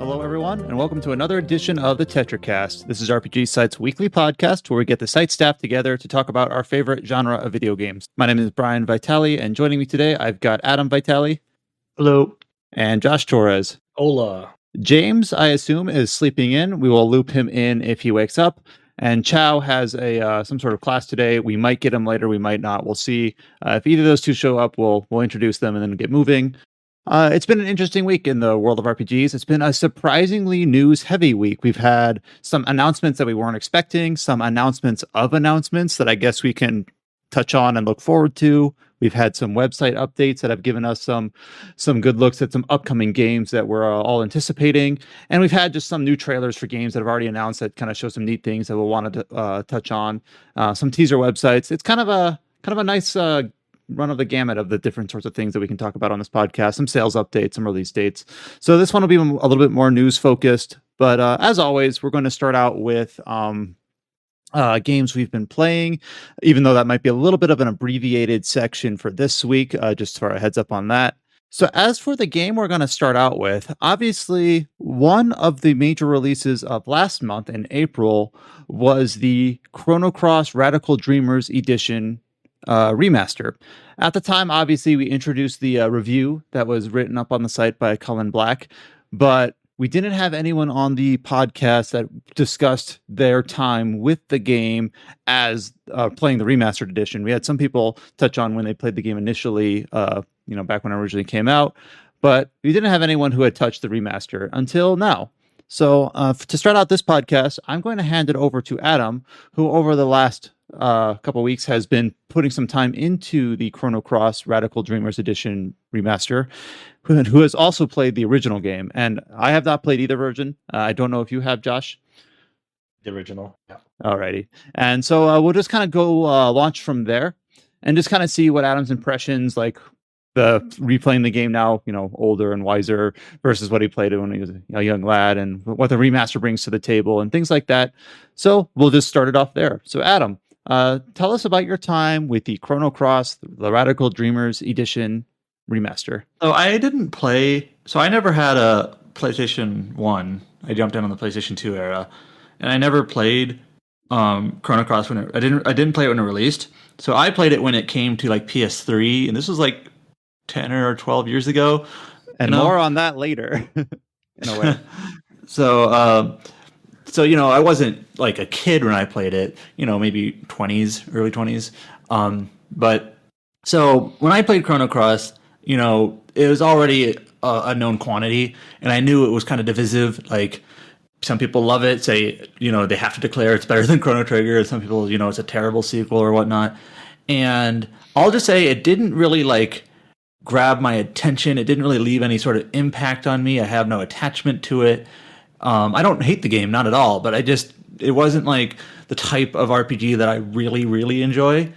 Hello, everyone, and welcome to another edition of the Tetracast. This is RPG Site's weekly podcast where we get the site staff together to talk about our favorite genre of video games. My name is Brian Vitale, and joining me today, I've got Adam Vitale. Hello. And Josh Torres. Hola. James, I assume, is sleeping in. We will loop him in if he wakes up. And Chow has some sort of class today. We might get him later. We might not. We'll see. If either of those two show up, we'll introduce them and then get moving. It's been an interesting week in the world of RPGs. It's been a surprisingly news-heavy week. We've had some announcements that we weren't expecting, some announcements of announcements that I guess we can touch on and look forward to. We've had some website updates that have given us some good looks at some upcoming games that we're all anticipating. And we've had just some new trailers for games that have already announced that kind of show some neat things that we'll want to touch on. Some teaser websites. It's kind of a nice run of the gamut of the different sorts of things that we can talk about on this podcast. Some sales updates, some release dates. So this one will be a little bit more news focused. But as always, we're going to start out with games we've been playing, even though that might be a little bit of an abbreviated section for this week, just for a heads up on that. So as for the game we're going to start out with, obviously one of the major releases of last month in April was the Chrono Cross Radical Dreamers Edition remaster. At the time, obviously, we introduced the review that was written up on the site by Cullen Black, but we didn't have anyone on the podcast that discussed their time with the game as playing the remastered edition. We had some people touch on when they played the game initially, back when it originally came out, but we didn't have anyone who had touched the remaster until now. So to start out this podcast, I'm going to hand it over to Adam, who over the last couple weeks has been putting some time into the Chrono Cross Radical Dreamers Edition remaster, who has also played the original game. And I have not played either version. I don't know if you have, Josh. The original. Yeah. Alrighty. And so we'll just kind of go launch from there and just kind of see what Adam's impressions, like the replaying the game now, older and wiser versus what he played when he was a young lad, and what the remaster brings to the table and things like that. So we'll just start it off there. So Adam, tell us about your time with the Chrono Cross, the Radical Dreamers Edition remaster. So I didn't play. So I never had a PlayStation 1. I jumped in on the PlayStation 2 era, and I never played Chrono Cross when I didn't play it when it released. So I played it when it came to like PS3, and this was like 10 or 12 years ago. And more on that later, in a way. So I wasn't like a kid when I played it, maybe 20s, early 20s. But so when I played Chrono Cross, it was already a known quantity, and I knew it was kind of divisive. Like, some people love it, say, they have to declare it's better than Chrono Trigger, and some people, it's a terrible sequel or whatnot. And I'll just say it didn't really grab my attention. It didn't really leave any sort of impact on me. I have no attachment to it. I don't hate the game, not at all, but it wasn't like the type of RPG that I really, really enjoy.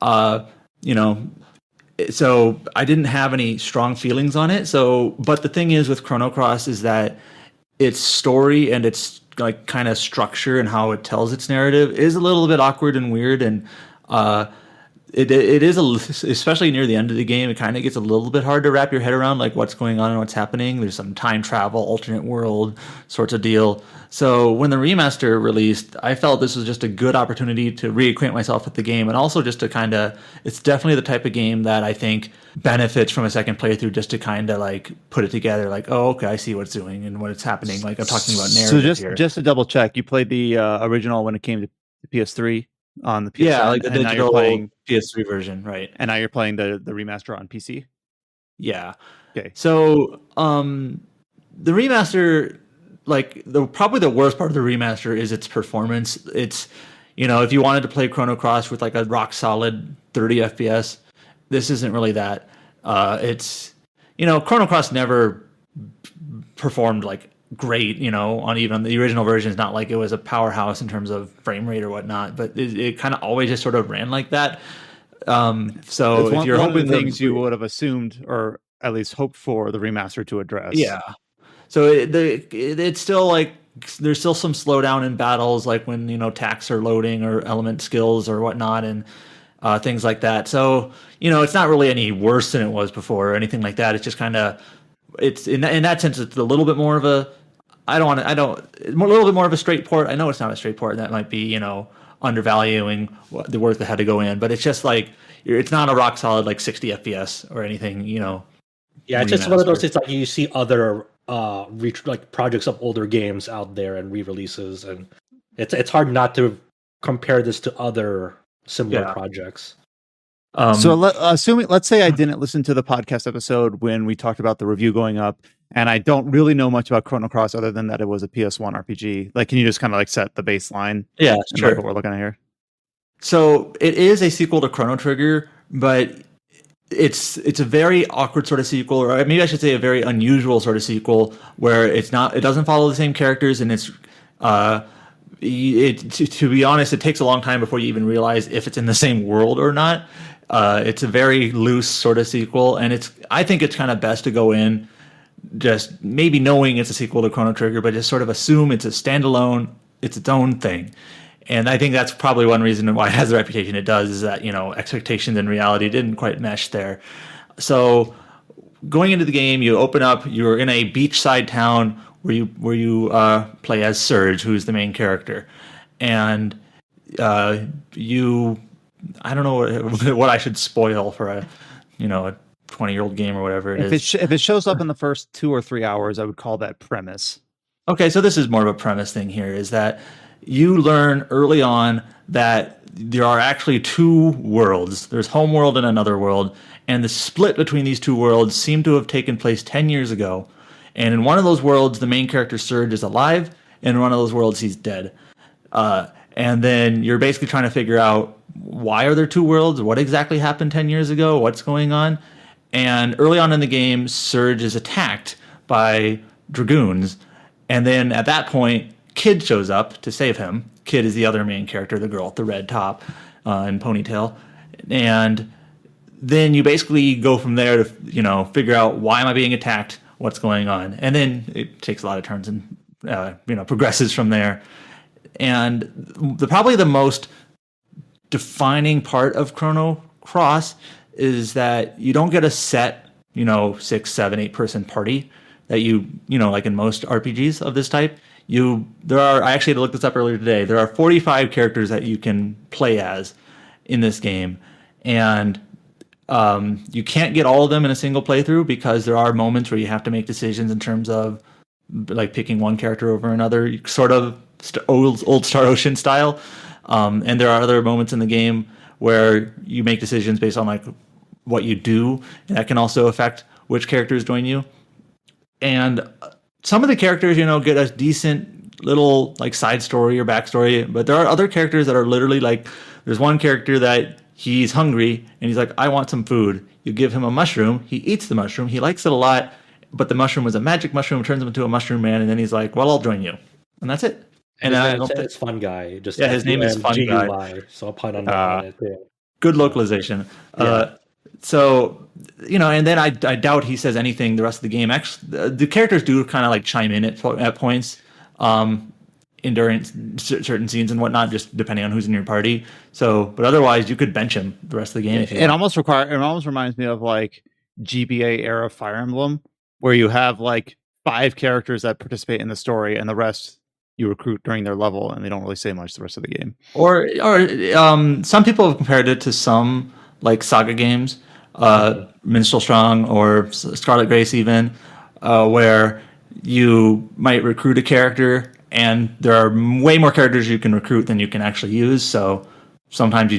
So I didn't have any strong feelings on it. But the thing is with Chrono Cross is that its story and its kind of structure and how it tells its narrative is a little bit awkward and weird, and it is especially near the end of the game, it kind of gets a little bit hard to wrap your head around what's going on and what's happening. There's some time travel, alternate world sorts of deal. So when the remaster released, I felt this was just a good opportunity to reacquaint myself with the game, and also just to it's definitely the type of game that I think benefits from a second playthrough, just to kind of put it together, oh, okay, I see what's doing and what it's happening. I'm talking about narrative. So just to double check, you played the original when it came to PS3 on the PS3? Yeah, the digital PS3 version, right? And now you're playing the remaster on PC? Yeah. Okay. So the remaster, probably the worst part of the remaster is its performance. It's, if you wanted to play Chrono Cross with a rock solid 30 FPS, this isn't really that. It's, Chrono Cross never performed great, on even the original version. It's not like it was a powerhouse in terms of frame rate or whatnot, but it kind of always just sort of ran like that. So if you're hoping things you would have assumed, or at least hoped for, the remaster to address. Yeah. So it's still there's still some slowdown in battles, when attacks are loading or element skills or whatnot, and things like that. So it's not really any worse than it was before or anything like that. It's just kind of, it's in that sense, it's a little bit more of a I don't want to. I don't. A little bit more of a straight port. I know it's not a straight port. That might be undervaluing the work that had to go in. But it's just like it's not a rock solid like 60 FPS or anything. Yeah, it's just one of those. It's like you see other like projects of older games out there and re-releases, and it's hard not to compare this to other similar projects. So let's say I didn't listen to the podcast episode when we talked about the review going up, and I don't really know much about Chrono Cross other than that it was a PS1 RPG. Like, can you just kind of like set the baseline? Yeah, sure. What we're looking at here. So it is a sequel to Chrono Trigger, but it's a very awkward sort of sequel, or maybe I should say a very unusual sort of sequel, where it doesn't follow the same characters, and to be honest, it takes a long time before you even realize if it's in the same world or not. It's a very loose sort of sequel, and I think it's kind of best to go in just maybe knowing it's a sequel to Chrono Trigger, but just sort of assume it's a standalone, it's its own thing. And I think that's probably one reason why it has the reputation it does, is that expectations and reality didn't quite mesh there. So going into the game, you open up, you're in a beachside town where you play as Surge, who's the main character, and I don't know what I should spoil for a 20-year-old game or whatever it is. If it shows up in the first 2 or 3 hours, I would call that premise. Okay, so this is more of a premise thing here, is that you learn early on that there are actually two worlds. There's Homeworld and another world, and the split between these two worlds seemed to have taken place 10 years ago. And in one of those worlds, the main character Surge is alive, and in one of those worlds, he's dead. And then you're basically trying to figure out, why are there two worlds? What exactly happened 10 years ago? What's going on? And early on in the game, Surge is attacked by dragoons. And then at that point, Kid shows up to save him. Kid is the other main character, the girl with the red top and ponytail. And then you basically go from there to, figure out, why am I being attacked? What's going on? And then it takes a lot of turns and, progresses from there. And probably the most defining part of Chrono Cross is that you don't get a set, 6, 7, 8 person party that like in most RPGs of this type. I actually had to look this up earlier today. There are 45 characters that you can play as in this game. And you can't get all of them in a single playthrough, because there are moments where you have to make decisions in terms of like picking one character over another, sort of old Star Ocean style. And there are other moments in the game where you make decisions based on like what you do, and that can also affect which characters join you. And some of the characters, get a decent little like side story or backstory, but there are other characters that are literally like, there's one character that he's hungry and he's like, I want some food. You give him a mushroom, he eats the mushroom, he likes it a lot, but the mushroom was a magic mushroom, turns him into a mushroom man, and then he's like, well, I'll join you. And that's it. And it's Fun Guy. Just his name is Fun Guy. So I'll put on that. Good localization. Yeah. So, and then I doubt he says anything the rest of the game. Actually, the characters do kind of like chime in at points during certain scenes and whatnot, just depending on who's in your party. So, but otherwise, you could bench him the rest of the game. It almost reminds me of like GBA era Fire Emblem, where you have like 5 characters that participate in the story, and the rest you recruit during their level, and they don't really say much the rest of the game. Or some people have compared it to some like SaGa games, Minstrel Strong or Scarlet Grace even, where you might recruit a character, and there are way more characters you can recruit than you can actually use. So sometimes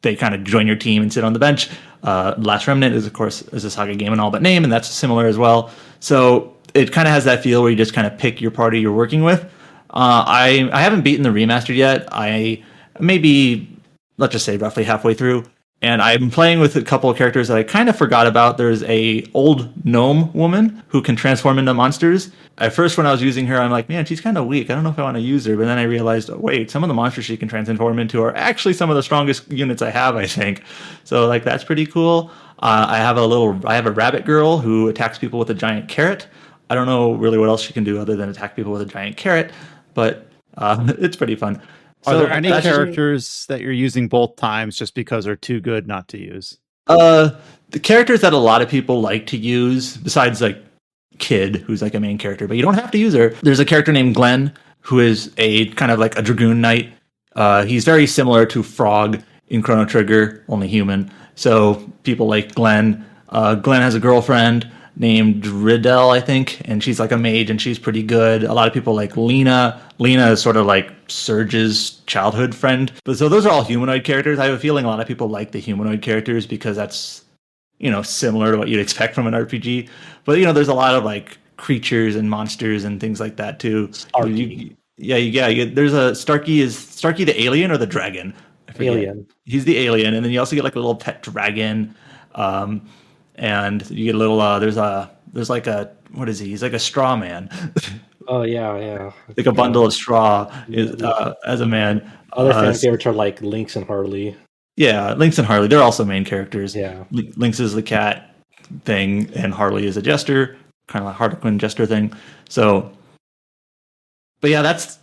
they kind of join your team and sit on the bench. Last Remnant is, of course, a SaGa game in all but name, and that's similar as well. So it kind of has that feel where you just kind of pick your party you're working with. I haven't beaten the remastered yet. I maybe, let's just say, roughly halfway through, and I'm playing with a couple of characters that I kind of forgot about. There's a old gnome woman who can transform into monsters. At first, when I was using her, I'm like, man, she's kind of weak. I don't know if I want to use her. But then I realized, wait, some of the monsters she can transform into are actually some of the strongest units I have, I think. So like that's pretty cool. I have a rabbit girl who attacks people with a giant carrot. I don't know really what else she can do other than attack people with a giant carrot, but it's pretty fun. Are there any characters that you're using both times just because they're too good not to use? The characters that a lot of people like to use, besides like kid who's like a main character, but you don't have to use her. There's a character named Glenn who is a kind of like a dragoon knight. He's very similar to Frog in Chrono Trigger, only human. So people like Glenn. Glenn has a girlfriend named Riddell, I think, and she's like a mage and she's pretty good. A lot of people like Lena. Lena is sort of like Surge's childhood friend. But so those are all humanoid characters. I have a feeling a lot of people like the humanoid characters because that's, similar to what you'd expect from an RPG. But, there's a lot of like creatures and monsters and things like that too. There's a Starkey the alien or the dragon? I forget. Alien. He's the alien, and then you also get like a little pet dragon, and you get a little. There's like a what is he? He's like a straw man. Oh yeah. Like a bundle of straw as a man. Other fan favorites are like Lynx and Harley. Yeah, Lynx and Harley. They're also main characters. Yeah. Lynx is the cat thing, and Harley is a jester, kind of like Harlequin jester thing. So, but yeah, that's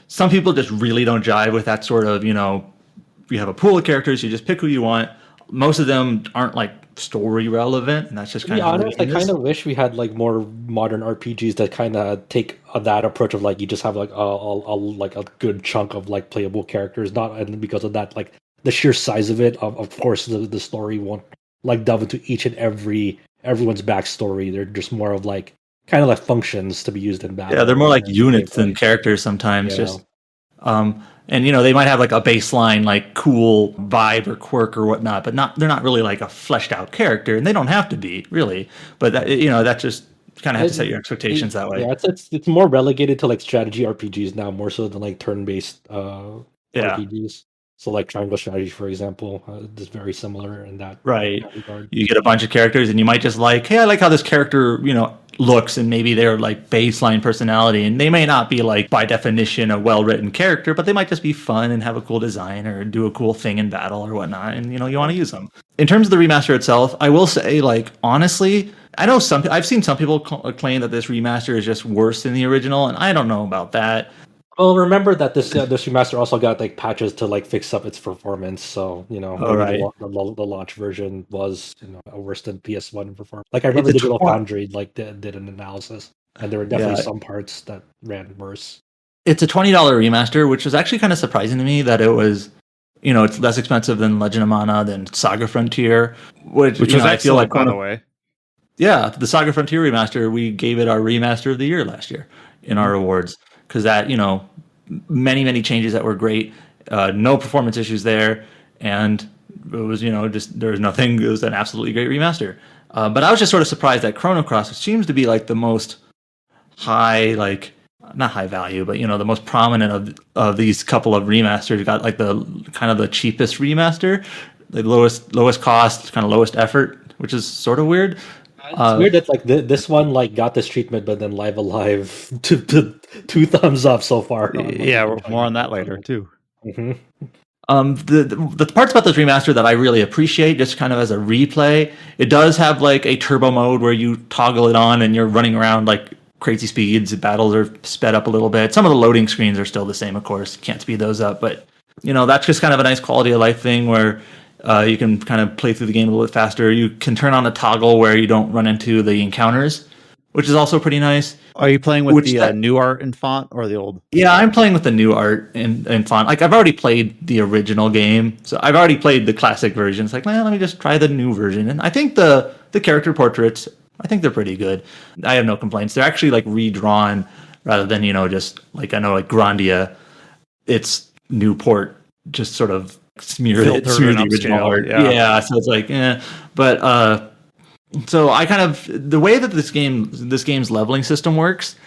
some people just really don't jive with that sort of you have a pool of characters, you just pick who you want. Most of them aren't like story relevant, and that's just kind of. To be honest, I kind of wish we had like more modern RPGs that kind of take that approach of like you just have like a good chunk of like playable characters. Not and because of that, like the sheer size of it, of course the story won't like delve into each and everyone's backstory. They're just more of like kind of like functions to be used in battle. Yeah, they're more like units than characters sometimes. Just and they might have like a baseline like cool vibe or quirk or whatnot, but they're not really like a fleshed out character, and they don't have to be really. But that just kind of have to set your expectations that way. Yeah, it's more relegated to like strategy RPGs now, more so than like turn-based RPGs. So like Triangle Strategy, for example, is very similar in that. Right. In that regard. You get a bunch of characters, and you might just like, hey, I like how this character, looks, and maybe they're like baseline personality, and they may not be like by definition a well-written character, but they might just be fun and have a cool design or do a cool thing in battle or whatnot, and you want to use them. In terms of the remaster itself, I will say, like, honestly, I know I've seen some people claim that this remaster is just worse than the original, and I don't know about that. Well, remember that this remaster also got like patches to like fix up its performance. So right. the launch version was worse than PS1 performance. Like I remember Digital Foundry like did an analysis, and there were definitely some parts that ran worse. It's a $20 remaster, which was actually kind of surprising to me that it was. It's less expensive than Legend of Mana, than SaGa Frontier, which was I feel like by the way. Yeah, the SaGa Frontier remaster, we gave it our remaster of the year last year in our awards. Because that, many changes that were great, no performance issues there, and it was, just there was nothing. It was an absolutely great remaster. But I was just sort of surprised that Chrono Cross, which seems to be like the most high, like not high value, but the most prominent of these couple of remasters, got like the kind of the cheapest remaster, the lowest cost, kind of lowest effort, which is sort of weird. It's weird that like this one like got this treatment, but then Live Alive two thumbs up so far. Yeah, more on that later too. Mm-hmm. The parts about this remaster that I really appreciate, just kind of as a replay, it does have like a turbo mode where you toggle it on and you're running around like crazy speeds. Battles are sped up a little bit. Some of the loading screens are still the same, of course. Can't speed those up, but that's just kind of a nice quality of life thing where. You can kind of play through the game a little bit faster. You can turn on a toggle where you don't run into the encounters, which is also pretty nice. Are you playing with the new art and font or the old? Yeah, I'm playing with the new art and font. Like, I've already played the original game, so I've already played the classic version. It's like, let me just try the new version. And I think the character portraits, I think they're pretty good. I have no complaints. They're actually, like, redrawn rather than, just, like, I know, like, Grandia, it's Newport, just sort of smear the original art. Yeah, so it's like, but so I kind of the way that this game's leveling system works.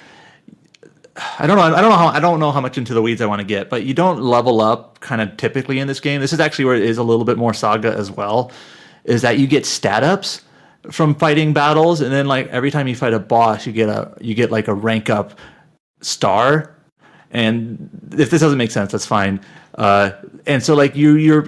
I don't know how much into the weeds I want to get, but you don't level up kind of typically in this game. This is actually where it is a little bit more SaGa as well. Is that you get stat ups from fighting battles, and then like every time you fight a boss, you get like a rank up star. And if this doesn't make sense, that's fine. And so like your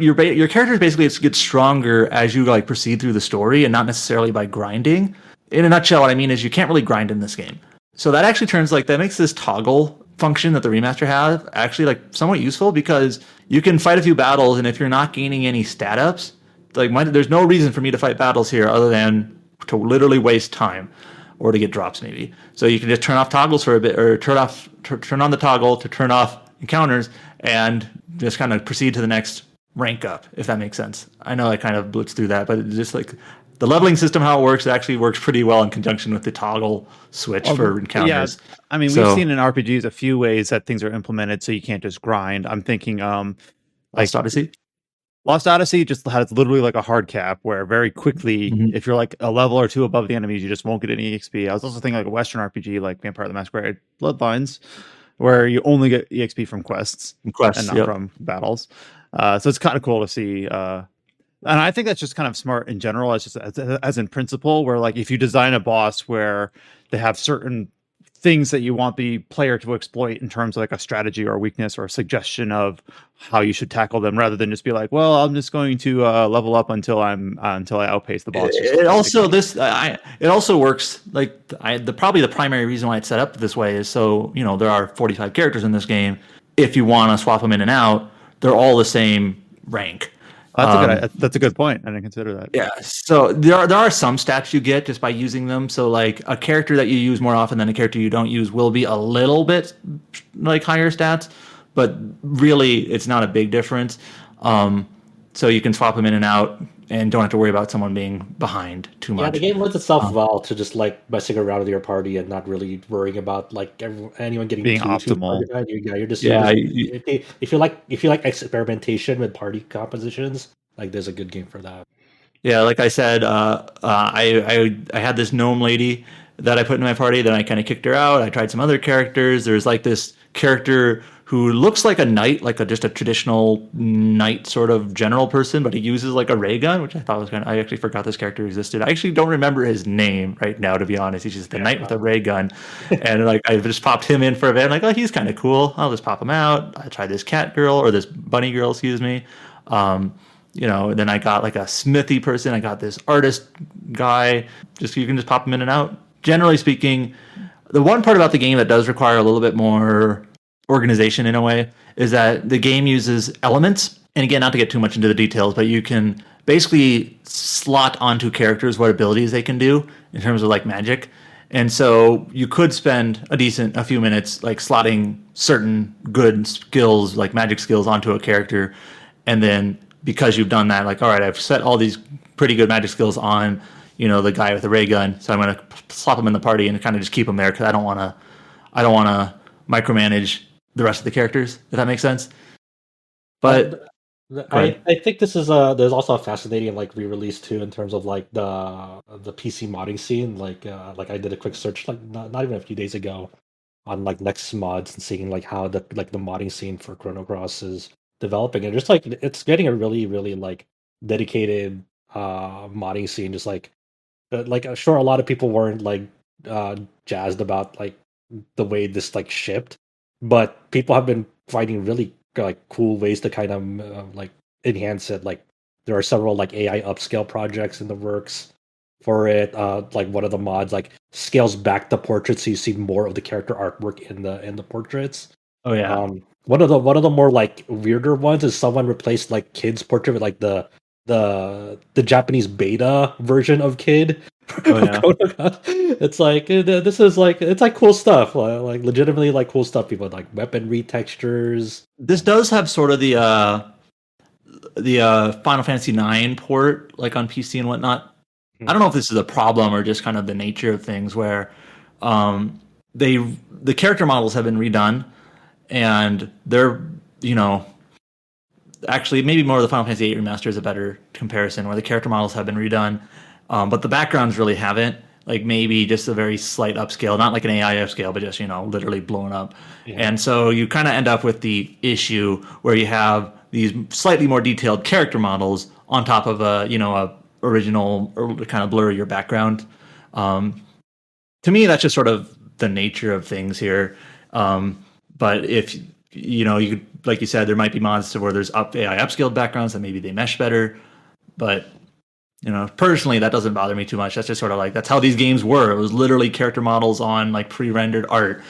character basically gets stronger as you like proceed through the story, and not necessarily by grinding. In a nutshell, what I mean is you can't really grind in this game. So that actually that makes this toggle function that the remaster has actually like somewhat useful, because you can fight a few battles, and if you're not gaining any stat ups, like there's no reason for me to fight battles here other than to literally waste time. or to get drops maybe. So you can just turn off toggles for a bit, or turn on the toggle to turn off encounters, and just kind of proceed to the next rank up, if that makes sense. I know I kind of blitzed through that, but it's just like the leveling system, how it works, it actually works pretty well in conjunction with the toggle switch for encounters. Yeah, I mean, we've seen in RPGs a few ways that things are implemented so you can't just grind. I'm thinking Lost Odyssey? Lost Odyssey just has literally like a hard cap where very quickly, if you're like a level or two above the enemies, you just won't get any EXP. I was also thinking like a Western RPG like Vampire the Masquerade Bloodlines, where you only get EXP from quests and not from battles. So it's kind of cool to see. And I think that's just kind of smart in general, as in principle, where like if you design a boss where they have certain things that you want the player to exploit in terms of like a strategy or a weakness or a suggestion of how you should tackle them, rather than just be like, well, I'm just going to level up until I outpace the boss. It also works like probably the primary reason why it's set up this way is so there are 45 characters in this game. If you want to swap them in and out, they're all the same rank. That's a good point. I didn't consider that. Yeah. So there are some stats you get just by using them. So like a character that you use more often than a character you don't use will be a little bit like higher stats, but really it's not a big difference. So you can swap them in and out and don't have to worry about someone being behind too much. Yeah, the game lends itself well to just like messing around with your party and not really worrying about like anyone getting being optimal. You're just if you like experimentation with party compositions, like there's a good game for that. Yeah, like I said, I had this gnome lady that I put in my party. Then I kind of kicked her out. I tried some other characters. There's like this character who looks like a knight, like just a traditional knight sort of general person, but he uses like a ray gun, which I thought was kind of. I actually forgot this character existed. I actually don't remember his name right now, to be honest. He's just the knight with a ray gun, and like I just popped him in for a bit. I'm like, oh, he's kind of cool. I'll just pop him out. I tried this cat girl or this bunny girl, excuse me. Then I got like a smithy person. I got this artist guy. Just you can just pop them in and out. Generally speaking, the one part about the game that does require a little bit more organization in a way is that the game uses elements. And again, not to get too much into the details, but you can basically slot onto characters what abilities they can do in terms of like magic. And so you could spend a few minutes like slotting certain good skills, like magic skills, onto a character. And then because you've done that, like, all right, I've set all these pretty good magic skills on, the guy with the ray gun. So I'm going to slap him in the party and kind of just keep him there because I don't want to micromanage the rest of the characters, if that makes sense. But I think this is there's also a fascinating like re-release too in terms of like the PC modding scene. Like I did a quick search like not even a few days ago on like Next Mods and seeing like how the modding scene for Chrono Cross is developing, and just like it's getting a really really like dedicated modding scene. Just like sure, a lot of people weren't like jazzed about like the way this like shipped, but people have been finding really like cool ways to kind of like enhance it. Like there are several like AI upscale projects in the works for it. Like one of the mods like scales back the portraits so you see more of the character artwork in the portraits. Oh yeah. One of the more like weirder ones is someone replaced like Kid's portrait with like the Japanese beta version of Kid. Oh, yeah. It's like this is like it's like cool stuff, like legitimately like cool stuff. People like weaponry textures. This does have sort of the Final Fantasy IX port, like on PC and whatnot. I don't know if this is a problem or just kind of the nature of things where the character models have been redone, and they're actually maybe more of the Final Fantasy VIII remaster is a better comparison, where the character models have been redone. But the backgrounds really haven't. Like maybe just a very slight upscale, not like an AI upscale, but just literally blown up. Yeah. And so you kind of end up with the issue where you have these slightly more detailed character models on top of a original or kind of blur your background. To me, that's just sort of the nature of things here. But if you could, like you said, there might be mods where there's AI upscaled backgrounds that maybe they mesh better, but. Personally, that doesn't bother me too much. That's just sort of like, that's how these games were. It was literally character models on like pre-rendered art.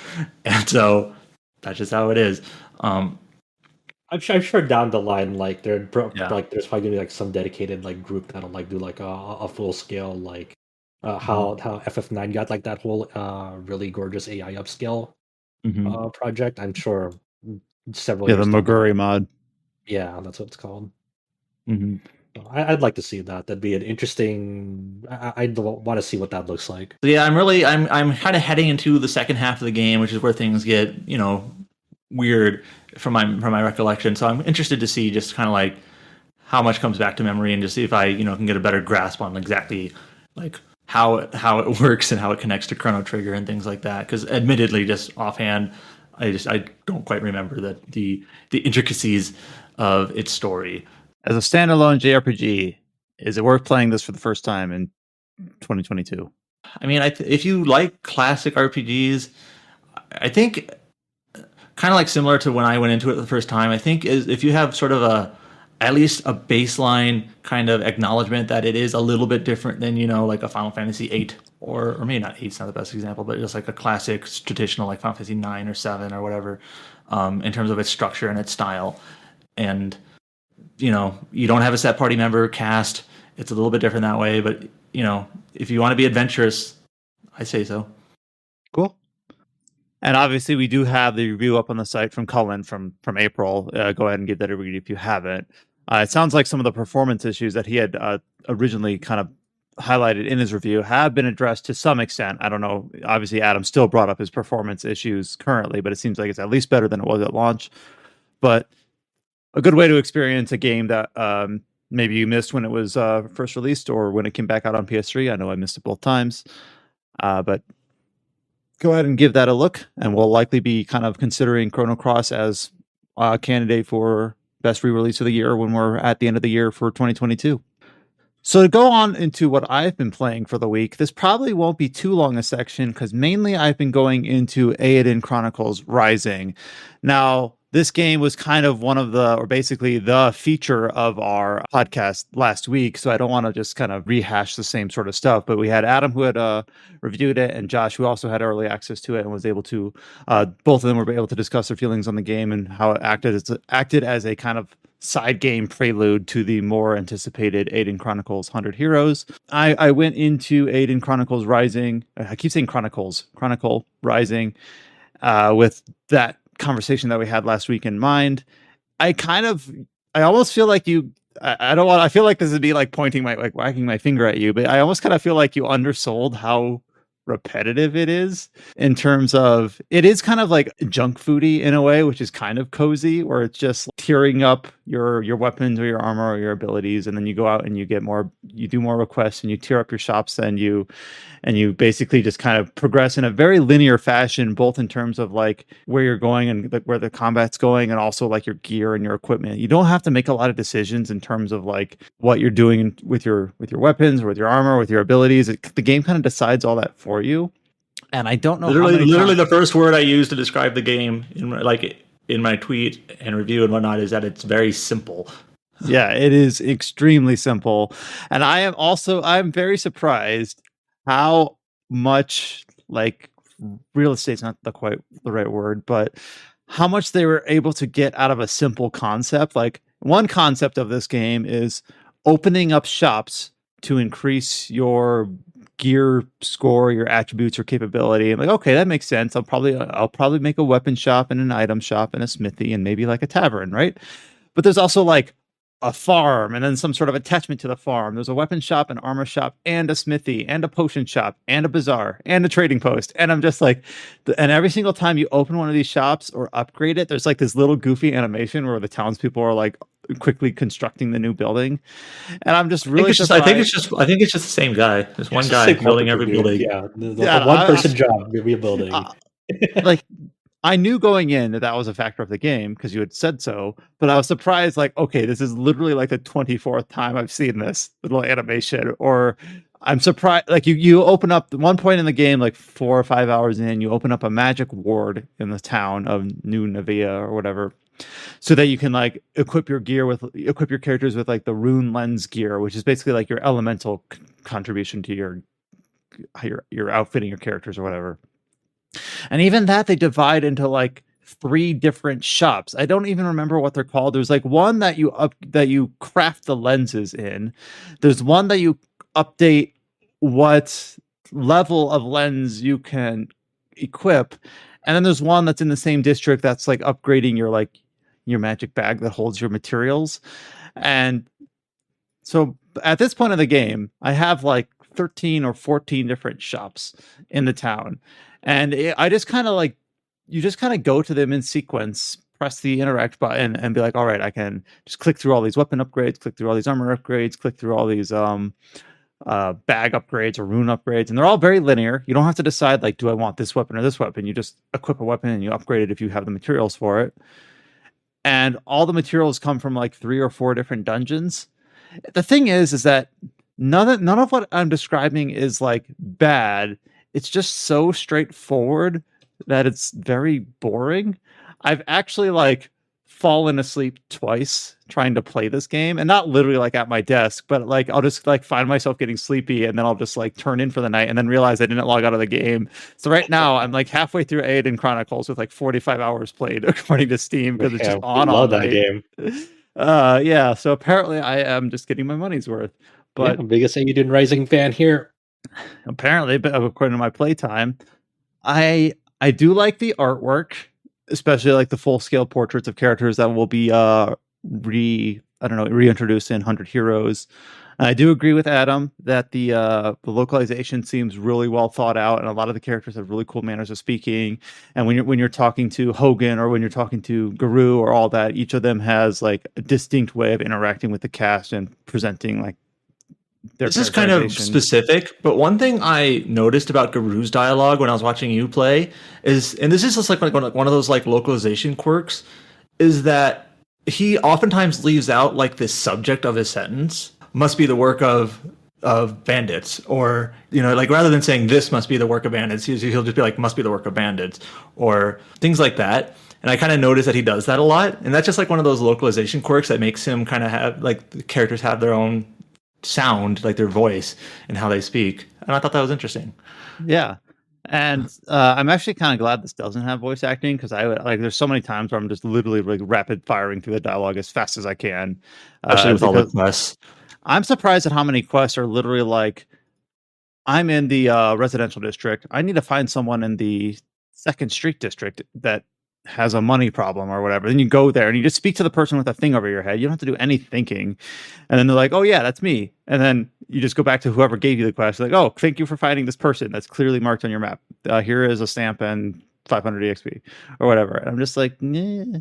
And so that's just how it is. I'm sure down the line, like there's probably gonna be like some dedicated like group that'll like do like a full scale like how FF9 got like that whole really gorgeous AI upscale project. I'm sure several Yeah, years the down the line. Moguri mod. Yeah, that's what it's called. Mm-hmm. I'd like to see that. That'd be an interesting. I'd want to see what that looks like. So yeah, I'm kind of heading into the second half of the game, which is where things get weird from my recollection. So I'm interested to see just kind of like how much comes back to memory and just see if I can get a better grasp on exactly like how it works and how it connects to Chrono Trigger and things like that. Because admittedly, just offhand, I don't quite remember the intricacies of its story. As a standalone JRPG, is it worth playing this for the first time in 2022? I mean, if you like classic RPGs, I think kind of like similar to when I went into it the first time, I think is if you have sort of at least a baseline kind of acknowledgement that it is a little bit different than, like a Final Fantasy VIII or maybe not 8's not the best example, but just like a classic traditional like Final Fantasy 9 or 7 or whatever, in terms of its structure and its style. And you don't have a set party member cast. It's a little bit different that way, but if you want to be adventurous, I say so. Cool. And obviously, we do have the review up on the site from Cullen from April. Go ahead and give that a read if you haven't. It sounds like some of the performance issues that he had originally kind of highlighted in his review have been addressed to some extent. I don't know. Obviously, Adam still brought up his performance issues currently, but it seems like it's at least better than it was at launch. But a good way to experience a game that maybe you missed when it was first released or when it came back out on PS3. I know I missed it both times. But go ahead and give that a look, and we'll likely be kind of considering Chrono Cross as a candidate for best re-release of the year when we're at the end of the year for 2022. So to go on into what I've been playing for the week, this probably won't be too long a section because mainly I've been going into Eiyuden Chronicles Rising. Now, this game was kind of basically the feature of our podcast last week, so I don't want to just kind of rehash the same sort of stuff, but we had Adam who had reviewed it and Josh who also had early access to it and was able to, both of them were able to discuss their feelings on the game and how it acted as a kind of side game prelude to the more anticipated Eiyuden Chronicles 100 Heroes. I went into Eiyuden Chronicles Rising. I keep saying Chronicle Rising with that conversation that we had last week in mind. I almost feel like I feel like this would be like wagging my finger at you, but I almost kind of feel like you undersold how repetitive it is in terms of it is kind of like junk foody in a way, which is kind of cozy, where it's just tearing up your weapons or your armor or your abilities, and then you go out and you do more requests and you tear up your shops, and you basically just kind of progress in a very linear fashion, both in terms of like where you're going and where the combat's going, and also like your gear and your equipment. You don't have to make a lot of decisions in terms of like what you're doing with your weapons or with your armor, with your abilities. The game kind of decides all that for you. And I don't know. Literally, the first word I use to describe the game in my tweet and review and whatnot is that it's very simple. Yeah, it is extremely simple. And I'm very surprised how much, like, real estate's not quite the right word, but how much they were able to get out of a simple concept. Like, one concept of this game is opening up shops to increase your gear score, your attributes or capability. I'm like, okay, that makes sense. I'll probably make a weapon shop and an item shop and a smithy and maybe like a tavern, right? But there's also like a farm and then some sort of attachment to the farm. There's a weapon shop, an armor shop, and a smithy, and a potion shop, and a bazaar, and a trading post. And I'm just like, and every single time you open one of these shops or upgrade it, there's like this little goofy animation where the townspeople are like quickly constructing the new building. And I'm just really surprised. I think it's just the same guy. There's one guy building every building. Yeah, the one person job rebuilding. Like, I knew going in that was a factor of the game because you had said so, but I was surprised, like, okay, this is literally like the 24th time I've seen this little animation, or I'm surprised, like you open up one point in the game, like 4 or 5 hours in, you open up a magic ward in the town of New Navia or whatever, so that you can like equip your characters with like the rune lens gear, which is basically like your elemental contribution to your outfitting your characters or whatever. And even that they divide into like 3 different shops. I don't even remember what they're called. There's like one that you craft the lenses in. There's one that you update what level of lens you can equip. And then there's one that's in the same district that's like upgrading your magic bag that holds your materials. And so at this point of the game, I have like 13 or 14 different shops in the town. And I just kind of like, you just kind of go to them in sequence, press the interact button, and be like, all right, I can just click through all these weapon upgrades, click through all these armor upgrades, click through all these bag upgrades or rune upgrades. And they're all very linear. You don't have to decide, like, do I want this weapon or this weapon? You just equip a weapon and you upgrade it if you have the materials for it. And all the materials come from like 3 or 4 different dungeons. The thing is that none of what I'm describing is like bad. It's just so straightforward that it's very boring. I've actually like fallen asleep twice trying to play this game, and not literally like at my desk, but like I'll just like find myself getting sleepy and then I'll just like turn in for the night and then realize I didn't log out of the game. So right now I'm like halfway through Eiyuden Chronicles with like 45 hours played according to Steam, because it's just on all night. That game. Yeah, so apparently I am just getting my money's worth. But yeah, biggest Eiyuden Rising fan here. Apparently, but according to my playtime, I do like the artwork, especially like the full scale portraits of characters that will be reintroduced in 100 Heroes. I do agree with Adam that the localization seems really well thought out, and a lot of the characters have really cool manners of speaking. And when you're talking to Hogan or when you're talking to Guru or all that, each of them has like a distinct way of interacting with the cast and presenting like their. This is kind of specific, but one thing I noticed about Guru's dialogue when I was watching you play is, and this is just like one of those like localization quirks, is that he oftentimes leaves out like the subject of his sentence must be the work of bandits, or like rather than saying this must be the work of bandits, he'll just be like must be the work of bandits or things like that. And I kind of noticed that he does that a lot, and that's just like one of those localization quirks that makes him kind of have like the characters have their own sound, like their voice and how they speak. And I thought that was interesting. Yeah. And I'm actually kind of glad this doesn't have voice acting, because I would like, there's so many times where I'm just literally like rapid firing through the dialogue as fast as I can. Especially with all the quests. I'm surprised at how many quests are literally like, I'm in the residential district. I need to find someone in the 2nd Street district that has a money problem or whatever. Then you go there and you just speak to the person with a thing over your head. You don't have to do any thinking. And then they're like, oh yeah, that's me. And then you just go back to whoever gave you the quest. Like, oh, thank you for finding this person that's clearly marked on your map. Here is a stamp and 500 EXP or whatever. And I'm just like, nah.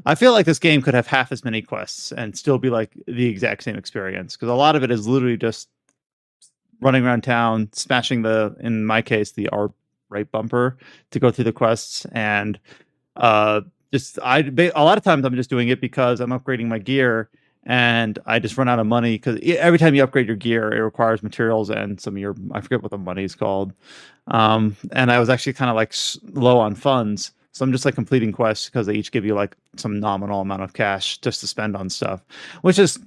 I feel like this game could have half as many quests and still be like the exact same experience, because a lot of it is literally just running around town, smashing in my case, the R right bumper to go through the quests. And a lot of times I'm just doing it because I'm upgrading my gear and I just run out of money, because every time you upgrade your gear, it requires materials and some of your, I forget what the money is called. And I was actually kind of like low on funds. So I'm just like completing quests because they each give you like some nominal amount of cash just to spend on stuff, which is,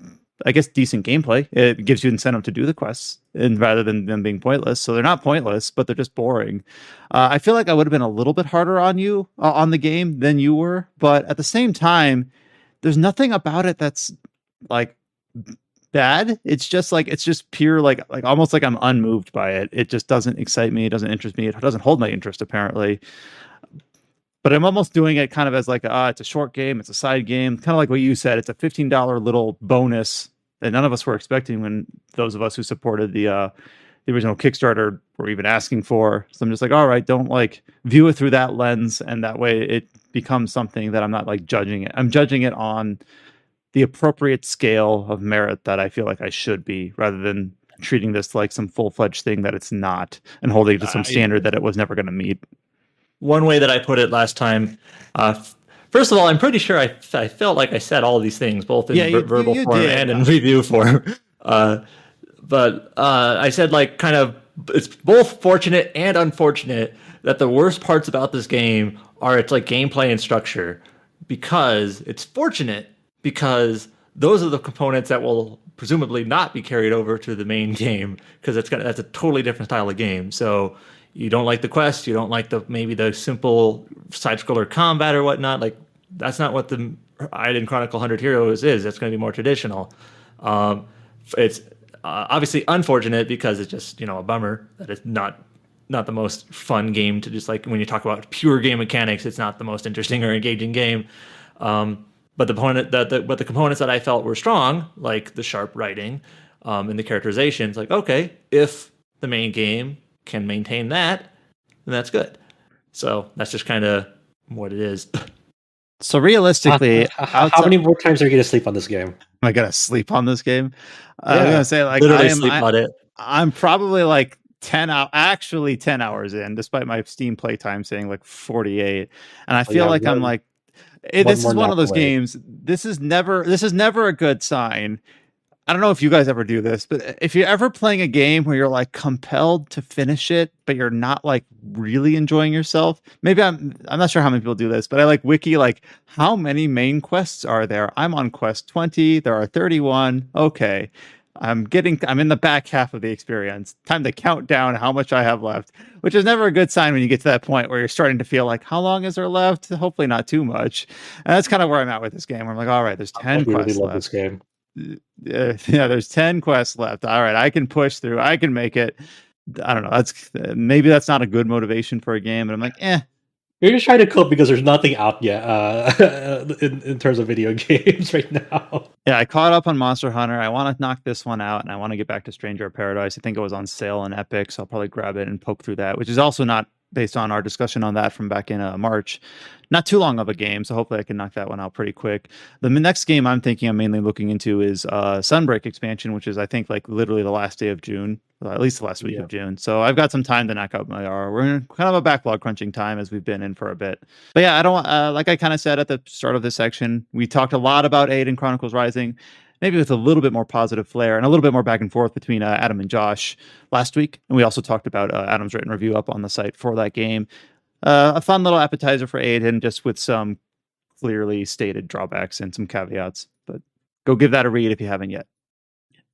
I guess, decent gameplay. It gives you incentive to do the quests, and rather than them being pointless. So they're not pointless, but they're just boring. I feel like I would have been a little bit harder on you on the game than you were, but at the same time, there's nothing about it that's like bad. It's just pure like almost like I'm unmoved by it. It just doesn't excite me. It doesn't interest me. It doesn't hold my interest apparently. But I'm almost doing it kind of as like, it's a short game, it's a side game, kind of like what you said. It's a $15 little bonus that none of us were expecting when those of us who supported the original Kickstarter were even asking for. So I'm just like, all right, don't like view it through that lens, and that way it becomes something that I'm not like judging it. I'm judging it on the appropriate scale of merit that I feel like I should be, rather than treating this like some full-fledged thing that it's not, and holding it to some standard that it was never going to meet. One way that I put it last time, first of all, I'm pretty sure I felt like I said all of these things, both in verbal form and in review form. But I said like kind of, it's both fortunate and unfortunate that the worst parts about this game are its like gameplay and structure, because it's fortunate because those are the components that will presumably not be carried over to the main game, because that's a totally different style of game. So you don't like the quest, you don't like maybe the simple side-scroller combat or whatnot, like that's not what the Eiyuden Chronicle 100 Heroes is. That's going to be more traditional. obviously unfortunate because it's just a bummer that it's not the most fun game to just like when you talk about pure game mechanics, it's not the most interesting or engaging game. But the components that I felt were strong, like the sharp writing and the characterizations, like okay, if the main game can maintain that, then that's good. So that's just kind of what it is. So realistically, how many more times are you gonna sleep on this game? Am I gonna sleep on this game? I was gonna say like literally sleep on it. I'm probably like 10 hours in, despite my Steam playtime saying like 48. And I feel like I'm like, this is one of those games. This is never a good sign. I don't know if you guys ever do this, but if you're ever playing a game where you're like compelled to finish it, but you're not like really enjoying yourself, maybe I'm not sure how many people do this, but I like wiki like how many main quests are there? I'm on quest 20. There are 31. Okay. I'm in the back half of the experience. Time to count down how much I have left, which is never a good sign when you get to that point where you're starting to feel like, how long is there left? Hopefully not too much. And that's kind of where I'm at with this game. Where I'm like, all right, there's 10 quests left. This game. Yeah, there's 10 quests left. All right, I can push through. I can make it. I don't know. Maybe that's not a good motivation for a game, but I'm like, You're just trying to cope because there's nothing out yet in terms of video games right now. Yeah, I caught up on Monster Hunter. I want to knock this one out, and I want to get back to Stranger of Paradise. I think it was on sale on Epic, so I'll probably grab it and poke through that, which is also not based on our discussion on that from back in March. Not too long of a game, so hopefully I can knock that one out pretty quick. The next game I'm mainly looking into is Sunbreak expansion, which is I think like literally the last day of June, at least the last week of June. So I've got some time to knock out my R. We're in kind of a backlog crunching time as we've been in for a bit. But yeah, I don't like I kind of said at the start of this section, we talked a lot about Eiyuden Chronicles Rising, maybe with a little bit more positive flair and a little bit more back and forth between Adam and Josh last week. And we also talked about Adam's written review up on the site for that game. A fun little appetizer for Eiyuden, just with some clearly stated drawbacks and some caveats. But go give that a read if you haven't yet.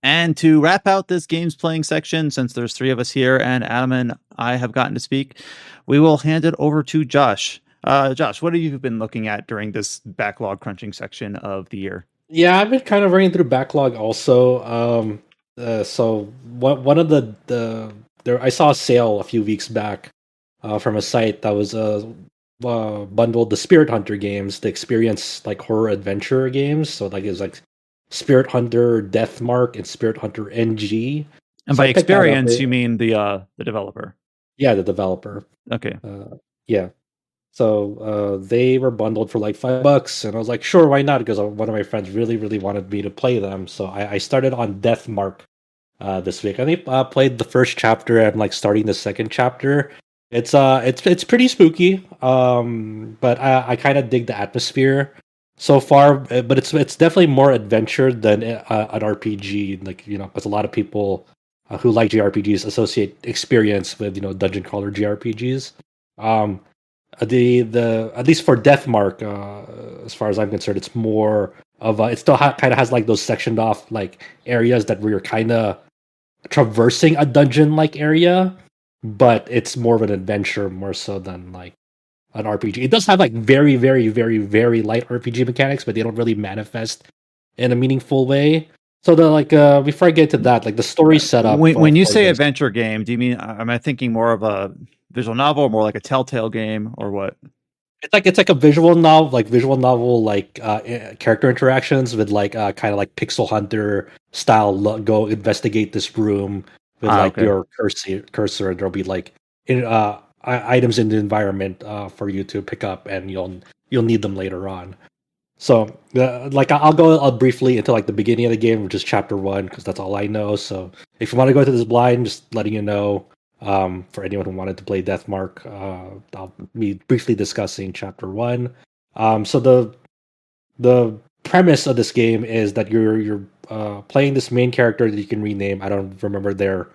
And to wrap out this games playing section, since there's 3 of us here and Adam and I have gotten to speak, we will hand it over to Josh. Josh, what have you been looking at during this backlog crunching section of the year? Yeah, I've been kind of running through backlog also. So one of the I saw a sale a few weeks back from a site that was bundled the Spirit Hunter games, the experience like horror adventure games. So like it was like Spirit Hunter Deathmark and Spirit Hunter NG. And by experience, you mean the developer? Yeah, the developer. Okay. Yeah. So they were bundled for like $5, and I was like, sure, why not? Because one of my friends really, really wanted me to play them. So I started on Deathmark this week. I think I played the first chapter and like starting the second chapter. It's pretty spooky, but I kind of dig the atmosphere so far. But it's definitely more adventure than an RPG. Like because a lot of people who like JRPGs associate experience with dungeon crawler JRPGs. The at least for Deathmark, as far as I'm concerned, it's more of it still kind of has like those sectioned off like areas that we're kind of traversing a dungeon like area, but it's more of an adventure more so than like an RPG. It does have like very, very, very, very light RPG mechanics, but they don't really manifest in a meaningful way. So the before I get to that, like the story setup. When you say adventure game, do you mean am I thinking more of a visual novel, or more like a Telltale game, or what? It's like a visual novel, character interactions with kind of like Pixel Hunter style. Go investigate this room with your cursor, and there'll be like items in the environment for you to pick up, and you'll need them later on. So I'll go briefly into like the beginning of the game, which is chapter 1, because that's all I know. So if you want to go into this blind, just letting you know. For anyone who wanted to play Deathmark, I'll be briefly discussing chapter 1. So the premise of this game is that you're playing this main character that you can rename. I don't remember their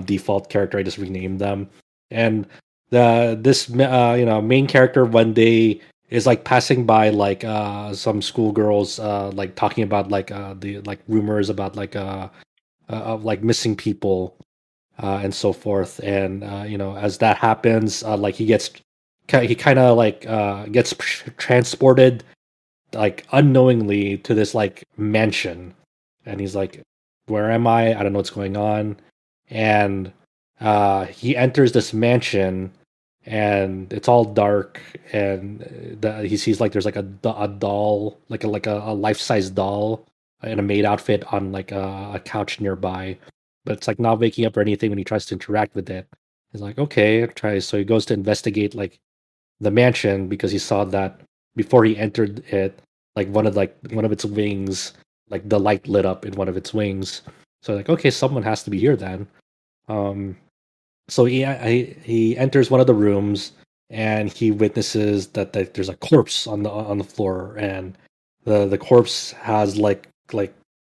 default character. I just renamed them. And this main character one day is like passing by like some schoolgirls like talking about like the like rumors about like of like missing people. And so forth, and as that happens, like he kind of like gets transported like unknowingly to this like mansion, and he's like where am I? I don't know what's going on. And he enters this mansion, and it's all dark, and he sees like there's like a doll, like a life size doll in a maid outfit on like a couch nearby, but it's like not waking up or anything when he tries to interact with it. He's like, okay, try. So he goes to investigate like the mansion because he saw that before he entered it, like one of its wings, like the light lit up in one of its wings. So like, okay, someone has to be here then. Um, so he enters one of the rooms and he witnesses that there's a corpse on the floor, and the corpse has like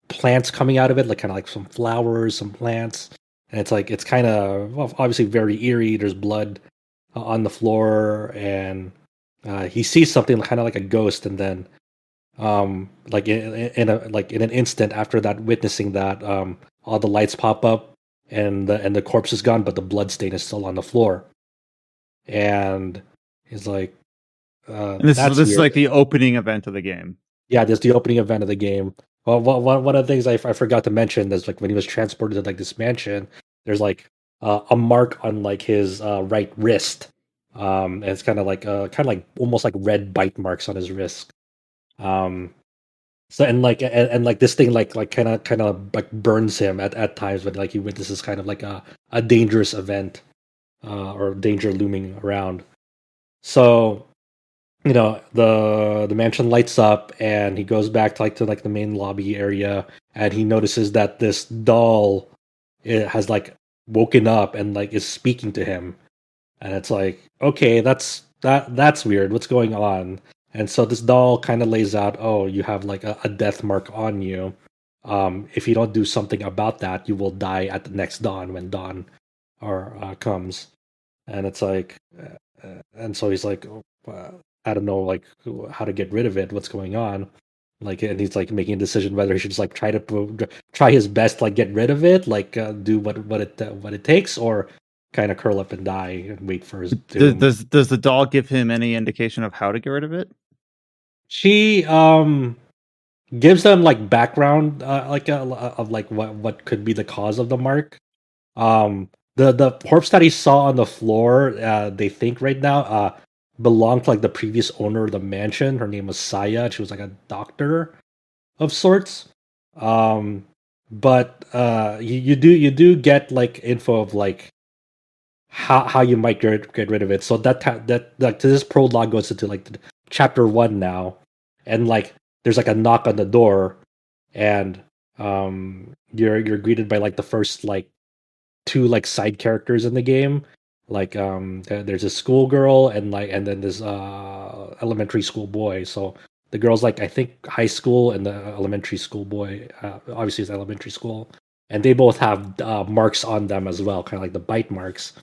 plants coming out of it, like kind of like some flowers, some plants, and it's kind of obviously very eerie. There's blood on the floor, and he sees something kind of like a ghost, and then like in an instant after that, witnessing that, all the lights pop up, and the corpse is gone, but the blood stain is still on the floor, and he's like, And this that's is weird. like the opening event of the game. Yeah, there's the opening event of the game. Well, one of the things I forgot to mention is like when he was transported to like this mansion, there's like a mark on like his right wrist. And it's kind of like almost like red bite marks on his wrist. Um, so and like this thing like kind of like burns him at times when like he witnesses kind of like a dangerous event or danger looming around. So the mansion lights up, and he goes back to like the main lobby area, and he notices that this doll, it has like woken up and like is speaking to him, and it's like, okay, that's weird, what's going on? And so this doll kind of lays out, oh, you have like a death mark on you. If you don't do something about that, you will die at the next dawn when dawn or comes. And it's like and so he's like, oh, I don't know like how to get rid of it, what's going on, like, and he's like making a decision whether he should just like try his best, like get rid of it, like do what it takes, or kind of curl up and die and wait for his doom. Does the doll give him any indication of how to get rid of it? She gives them like background, like of like what could be the cause of the mark. The corpse that he saw on the floor, they think right now, belonged to like the previous owner of the mansion. Her name was Saya. She was like a doctor of sorts. Um, but you do get like info of like how you might get rid of it. So that like this prologue goes into like chapter 1 now, and like there's like a knock on the door, and you're greeted by like the first like two like side characters in the game. Like there's a schoolgirl, and then this elementary school boy. So the girl's like I think high school, and the elementary school boy obviously is elementary school, and they both have marks on them as well, kind of like the bite marks.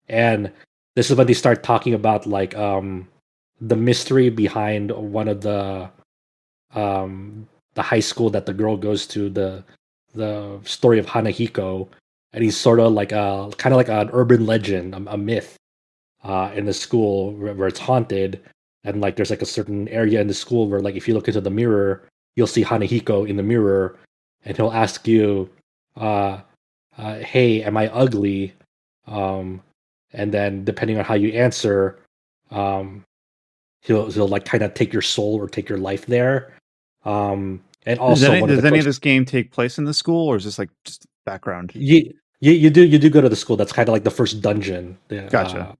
And this is when they start talking about like the mystery behind one of the high school that the girl goes to, the story of Hanahiko. And he's sort of like a kind of like an urban legend, a myth in the school where it's haunted. And like there's like a certain area in the school where like if you look into the mirror, you'll see Hanahiko in the mirror, and he'll ask you, uh, "Hey, am I ugly?" Um, and then depending on how you answer, um, he'll like kind of take your soul or take your life there. And also one of the Does any of questions, this game take place in the school, or is this like just background? you do go to the school. That's kind of like the first dungeon. Gotcha.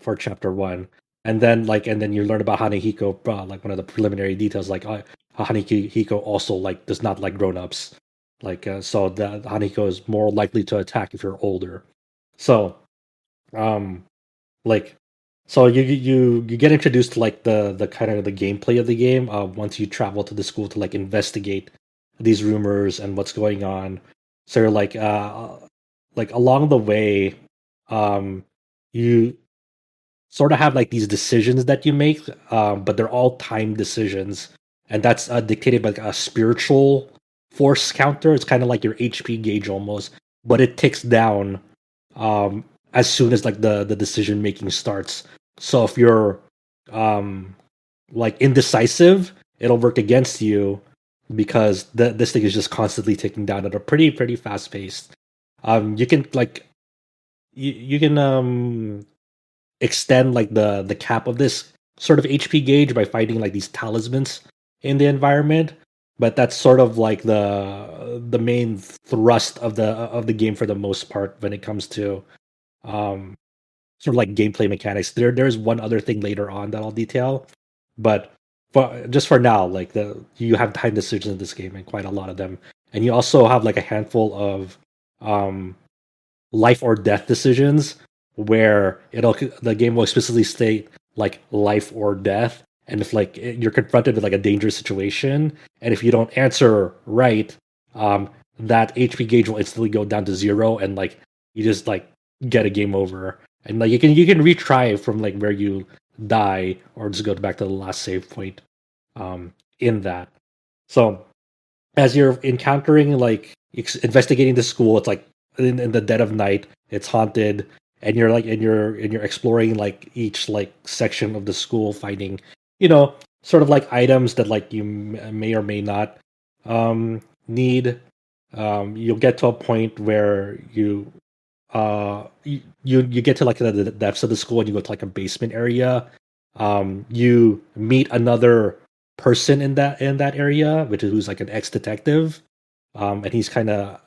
For chapter 1, and then you learn about Hanehiko, like one of the preliminary details, like Hanehiko also like does not like grown-ups, like so the Hanehiko is more likely to attack if you're older. So um like so you get introduced to like the kind of the gameplay of the game once you travel to the school to like investigate these rumors and what's going on. So you're like along the way, you sort of have like these decisions that you make, but they're all time decisions, and that's dictated by like, a spiritual force counter. It's kind of like your HP gauge almost, but it ticks down as soon as like the decision making starts. So if you're um, like indecisive, it'll work against you, because this thing is just constantly ticking down at a pretty fast pace. You can like you can extend like the cap of this sort of HP gauge by finding like these talismans in the environment, but that's sort of like the main thrust of the game for the most part when it comes to um sort of like gameplay mechanics. There's one other thing later on that I'll detail, but for now, like you have time decisions in this game and quite a lot of them, and you also have like a handful of um life or death decisions where the game will explicitly state like life or death, and if like you're confronted with like a dangerous situation, and if you don't answer right, that HP gauge will instantly go down to 0, and like you just like get a game over, and like you can retry from like where you die or just go back to the last save point in that. So as you're encountering like investigating the school, it's like in the dead of night, it's haunted, and you're exploring like each like section of the school, finding sort of like items that like you may or may not need. You'll get to a point where you get to like the depths of the school, and you go to like a basement area. You meet another person in that area, which is who's like an ex detective, and he's kind of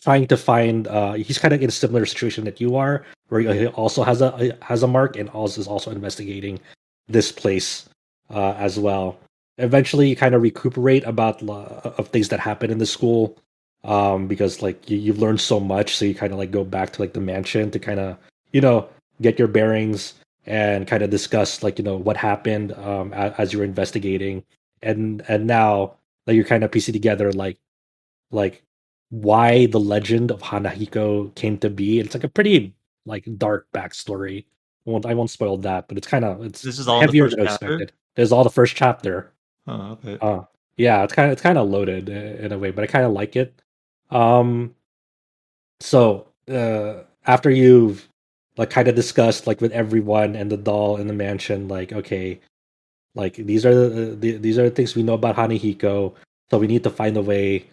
trying to find. He's kind of in a similar situation that you are, where he also has a mark, and also is also investigating this place as well. Eventually, you kind of recuperate about of things that happen in the school, because like you've learned so much, so you kind of like go back to like the mansion to kind of you know get your bearings and kind of discuss like what happened as you're investigating, and now that you're kind of piecing together like why the legend of Hanahiko came to be. It's like a pretty like dark backstory. I won't spoil that, but it's This is all in the heavier first than chapter. expected. There's all the first chapter. Oh, okay. Yeah, it's kind of loaded in a way, but I kind of like it. Um, so after you've like kind of discussed like with everyone and the doll in the mansion, like okay, like these are the things we know about Hanehiko, so we need to find a way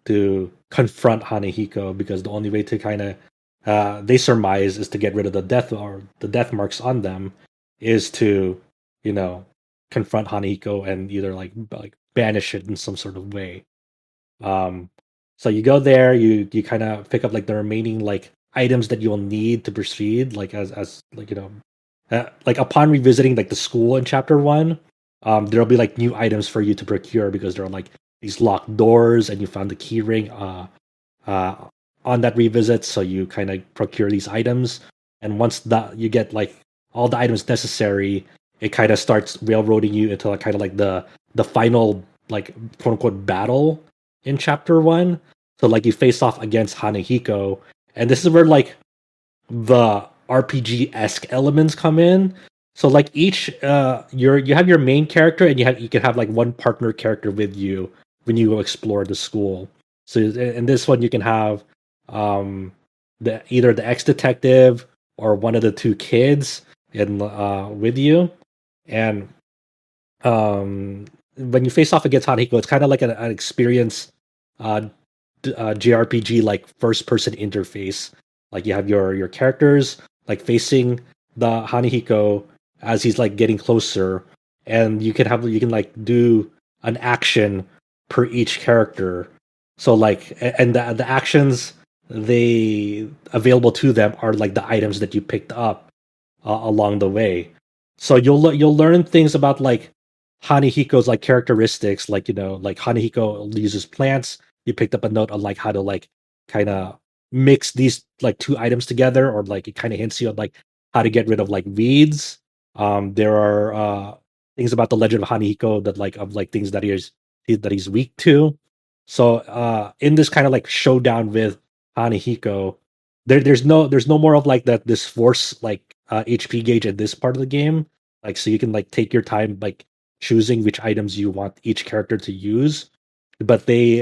to confront Hanehiko, because the only way to kind of they surmise is to get rid of the death marks on them, is to you know confront Hanehiko and either like banish it in some sort of way. Um, so you go there, you kind of pick up like the remaining like items that you'll need to proceed, like as like like upon revisiting like the school in chapter one, there'll be like new items for you to procure, because there are like these locked doors, and you found the key ring uh, on that revisit. So you kind of procure these items, and once that you get like all the items necessary, it kind of starts railroading you into like kind of like the final like quote unquote battle in chapter one. So like you face off against Hanehiko, and this is where like the RPG esque elements come in. So like each you have your main character, and you can have like one partner character with you when you go explore the school. So in this one you can have the either the ex detective or one of the two kids in with you, and when you face off against Hanhiko, it's kind of like an experience uh, JRPG like first person interface. Like you have your characters like facing the Hanihiko as he's like getting closer, and you can like do an action per each character. So like and the actions they available to them are like the items that you picked up along the way. So you'll learn things about like Hanehiko's like characteristics, like like Hanehiko uses plants. You picked up a note on like how to like kind of mix these like two items together, or like it kind of hints you on like how to get rid of like weeds. There are things about the legend of Hanehiko that like of like things that he's weak to. So in this kind of like showdown with Hanehiko, there's no more of like that this force like HP gauge at this part of the game. Like so you can like take your time like choosing which items you want each character to use, but they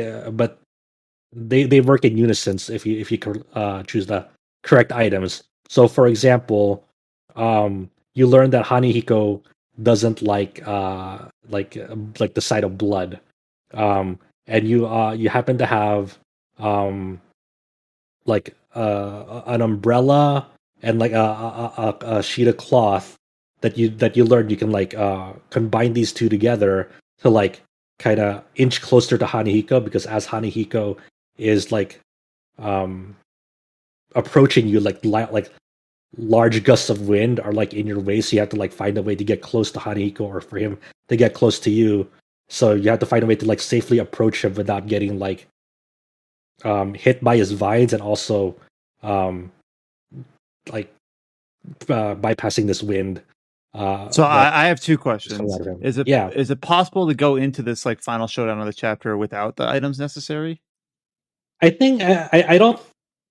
work in unison if you choose the correct items. So for example, you learn that Hanehiko doesn't like the sight of blood. and you happen to have like an umbrella and like a sheet of cloth that you learned you can like combine these two together to like kind of inch closer to Hanehiko, because as Hanehiko is like um approaching you, like large gusts of wind are like in your way, so you have to like find a way to get close to Hanehiko or for him to get close to you. So you have to find a way to like safely approach him without getting like hit by his vines, and also um like bypassing this wind. So That I have two is coming questions. out of him. Is it Yeah, is it possible to go into this like final showdown of the chapter without the items necessary? I think I don't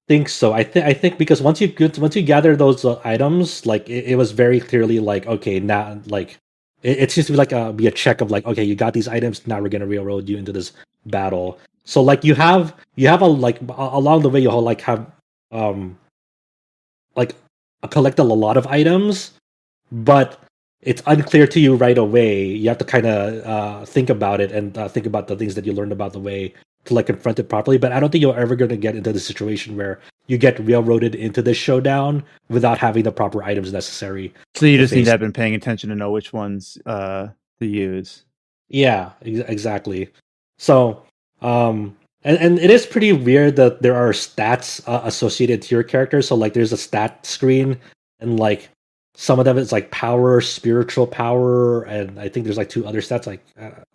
think so. I think because once you gather those items, like it was very clearly like, okay, now like it seems to be like be a check of like, okay, you got these items, now we're gonna railroad you into this battle. So like you have a like along the way you'll like have um like collected a lot of items, but it's unclear to you right away. You have to kind of think about it and think about the things that you learned about the way to like confront it properly. But I don't think you're ever going to get into the situation where you get railroaded into this showdown without having the proper items necessary So you to just need face. to have been paying attention to know which ones to use. Yeah, exactly. So, and it is pretty weird that there are stats associated to your character. So, like, there's a stat screen, and like some of them is like power, spiritual power, and I think there's like two other stats. Like,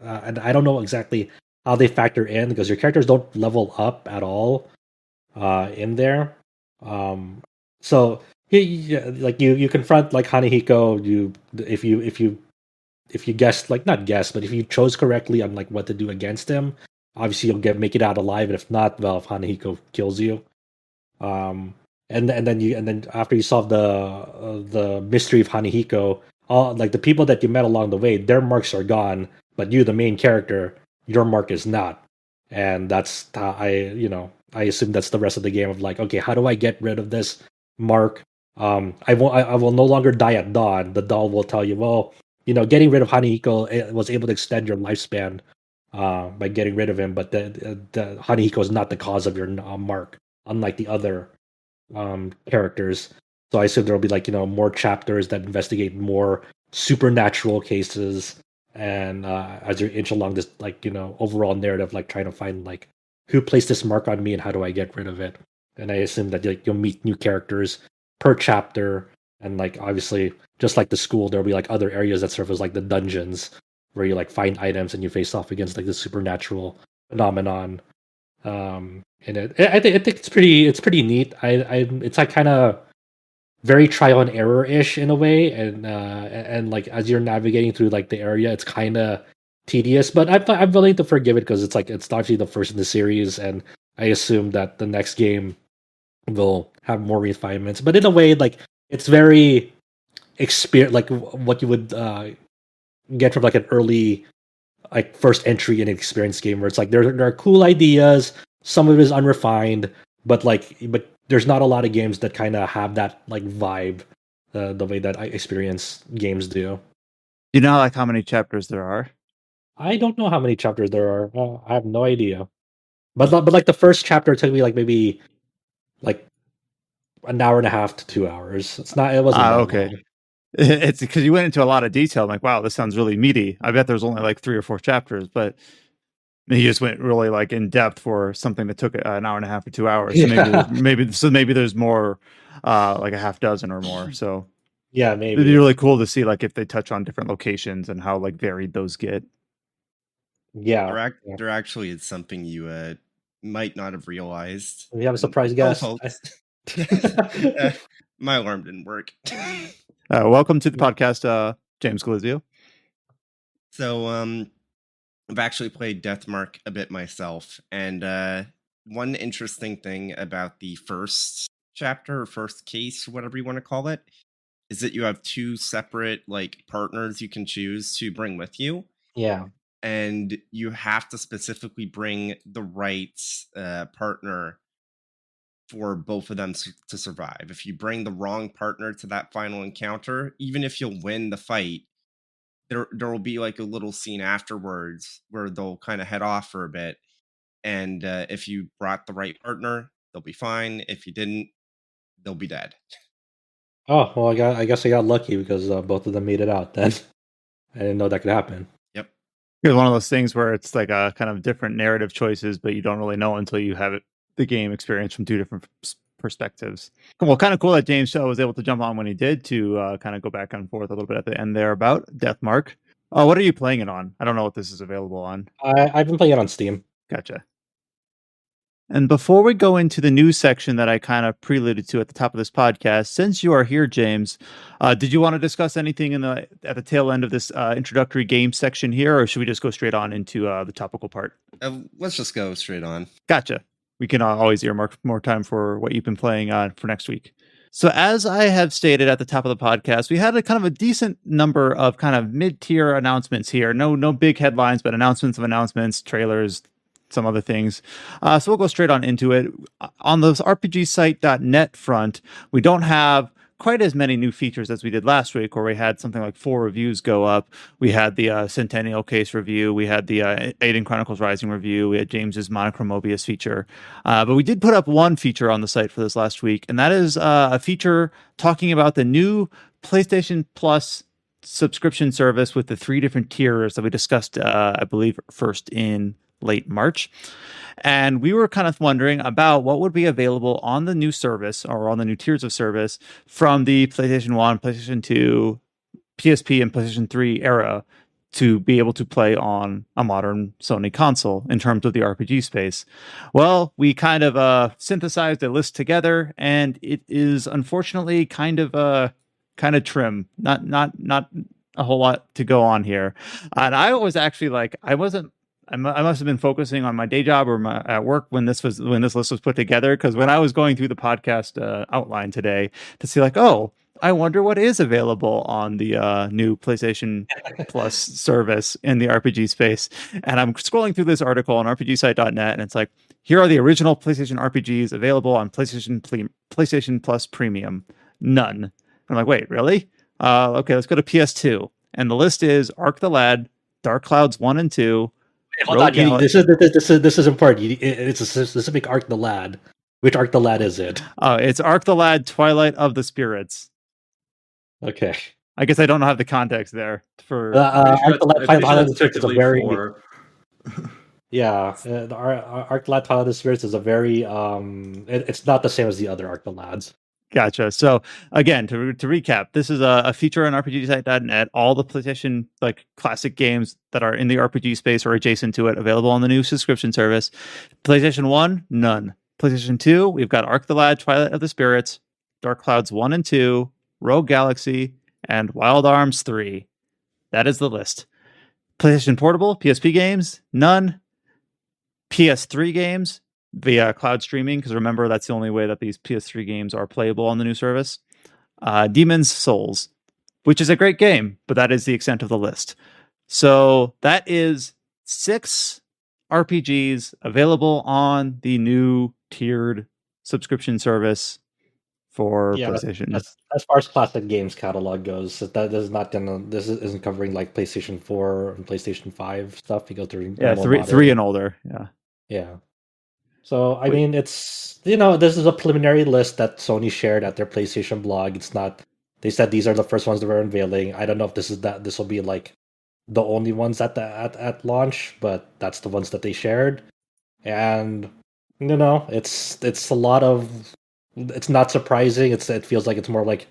and I don't know exactly how they factor in because your characters don't level up at all in there. Um, so like you confront like Hanehiko. You if you guessed, like not guess, but if you chose correctly on like what to do against him, obviously you'll get make it out alive. And if not, well, if Hanehiko kills you, um, and then after you solve the mystery of Hanehiko, all like the people that you met along the way, their marks are gone, but you, the main character, your mark is not, and that's how I assume that's the rest of the game of like, okay, how do I get rid of this mark? I will no longer die at dawn. The doll will tell you, well, getting rid of Hanehiko was able to extend your lifespan by getting rid of him, but the Hanehiko is not the cause of your mark, unlike the other characters. So I assume there'll be like more chapters that investigate more supernatural cases, and as you inch along this like overall narrative, like trying to find like who placed this mark on me and how do I get rid of it. And I assume that like you'll meet new characters per chapter, and like obviously just like the school, there'll be like other areas that serve as like the dungeons where you like find items and you face off against like the supernatural phenomenon. And I think it's pretty neat. It's like kind of very trial and error ish in a way, and like as you're navigating through like the area, it's kind of tedious. But I'm willing to forgive it because it's like it's actually the first in the series, and I assume that the next game will have more refinements. But in a way, like it's very experience like what you would get from like an early like first entry in an experience game where it's like there are cool ideas, some of it is unrefined, but there's not a lot of games that kind of have that like vibe the way that I experience games do. You know like how many chapters there are? I don't know how many chapters there are. I have no idea. But like the first chapter took me like maybe like an hour and a half to 2 hours. It wasn't Ah, that okay. long. It's because you went into a lot of detail. I'm like, wow, this sounds really meaty. I bet there's only like 3 or 4 chapters, but you just went really like in depth for something that took an hour and a half or 2 hours. So Yeah. maybe there's more, like a half dozen or more. So Yeah, it'd be maybe. really cool to see like if they touch on different locations and how like varied those get. Yeah. There actually is something you might not have realized. We have a And- surprise guest. folks. My alarm didn't work. Welcome to the podcast, James Galizio. So I've actually played Deathmark a bit myself, and one interesting thing about the first chapter or first case, whatever you want to call it, is that you have two separate like partners you can choose to bring with you. Yeah. And you have to specifically bring the right partner for both of them to survive. If you bring the wrong partner to that final encounter, even if you'll win the fight, there will be like a little scene afterwards where they'll kind of head off for a bit, and if you brought the right partner, they'll be fine. If you didn't, they'll be dead. Oh well, I guess I got lucky because both of them made it out. Then I didn't know that could happen. Yep. It's one of those things where it's like a kind of different narrative choices, but you don't really know until you have the game experience from two different perspectives. Well, kind of cool that James was able to jump on when he did to kind of go back and forth a little bit at the end there about Deathmark. What are you playing it on? I don't know what this is available on. I've been playing it on Steam. Gotcha. And before we go into the news section that I kind of preluded to at the top of this podcast, since you are here, James, did you want to discuss anything at the tail end of this introductory game section here, or should we just go straight on into the topical part? Let's just go straight on. Gotcha. We can always earmark more time for what you've been playing for next week. So as I have stated at the top of the podcast, we had a kind of a decent number of kind of mid-tier announcements here. No big headlines, but announcements of announcements, trailers, some other things. So we'll go straight on into it. On the RPGsite.net front, we don't have quite as many new features as we did last week, where we had something like 4 reviews go up. We had the Centennial Case review. We had the Eiyuden Chronicles Rising review. We had James's Monochrome Mobius feature. But we did put up one feature on the site for this last week, and that is a feature talking about the new PlayStation Plus subscription service with the 3 different tiers that we discussed, I believe, first in late March. And we were kind of wondering about what would be available on the new service or on the new tiers of service from the PlayStation 1, PlayStation 2, PSP, and PlayStation 3 era to be able to play on a modern Sony console in terms of the RPG space. Well, we kind of synthesized a list together, and it is unfortunately kind of trim. Not a whole lot to go on here. And I was actually I must have been focusing on my day job or at work when this list was put together. Because when I was going through the podcast outline today to see I wonder what is available on the new PlayStation Plus service in the RPG space. And I'm scrolling through this article on RPGsite.net, and it's like, here are the original PlayStation RPGs available on PlayStation Plus Premium. None. And I'm like, wait, really? Okay, let's go to PS2. And the list is Arc the Lad, Dark Clouds 1 and 2, Hold on, this is important. It's a specific Arc the Lad. Which Arc the Lad is it? It's Arc the Lad, Twilight of the Spirits. Okay. I guess I don't have the context there for Arc the Lad, Twilight of the Spirits is a very yeah. The Arc the Lad, Twilight of the Spirits is a very it's not the same as the other Arc the Lads. Gotcha. So again, to recap, this is a feature on RPGsite.net. All the PlayStation classic games that are in the RPG space or adjacent to it available on the new subscription service. PlayStation 1, none. PlayStation 2, we've got Arc the Lad, Twilight of the Spirits, Dark Clouds 1 and 2, Rogue Galaxy, and Wild Arms 3. That is the list. PlayStation Portable, PSP games, none. PS3 games via cloud streaming, because remember, that's the only way that these PS3 games are playable on the new service. Demon's Souls, which is a great game, but that is the extent of the list. So that is 6 RPGs available on the new tiered subscription service for PlayStation. As far as classic games catalog goes, this isn't covering like PlayStation 4 and PlayStation 5 stuff because they're 3 and older. Yeah. So I mean, it's this is a preliminary list that Sony shared at their PlayStation blog. It's not. They said these are the first ones that we're unveiling. I don't know if this will be like the only ones at launch, but that's the ones that they shared. And it's a lot of. It's not surprising. It feels more like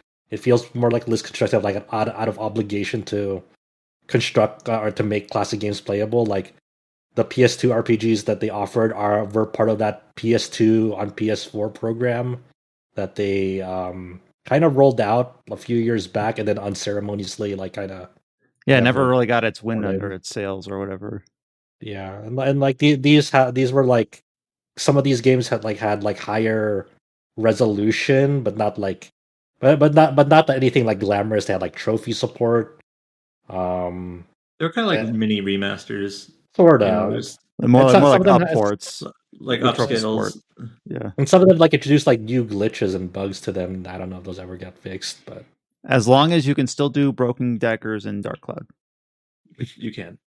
list constructive, like out of obligation to construct or to make classic games playable. Like the PS2 RPGs that they offered were part of that PS2 on PS4 program that they kind of rolled out a few years back and then unceremoniously never really got its wind under its sails or whatever. Yeah, and like these were like some of these games had higher resolution, but not not anything like glamorous. They had like trophy support. They're kind of like mini remasters. Sort of. More like upports. Like upscales. Yeah. And some of them introduced like new glitches and bugs to them. I don't know if those ever got fixed, but as long as you can still do broken daggers in Dark Cloud. You can.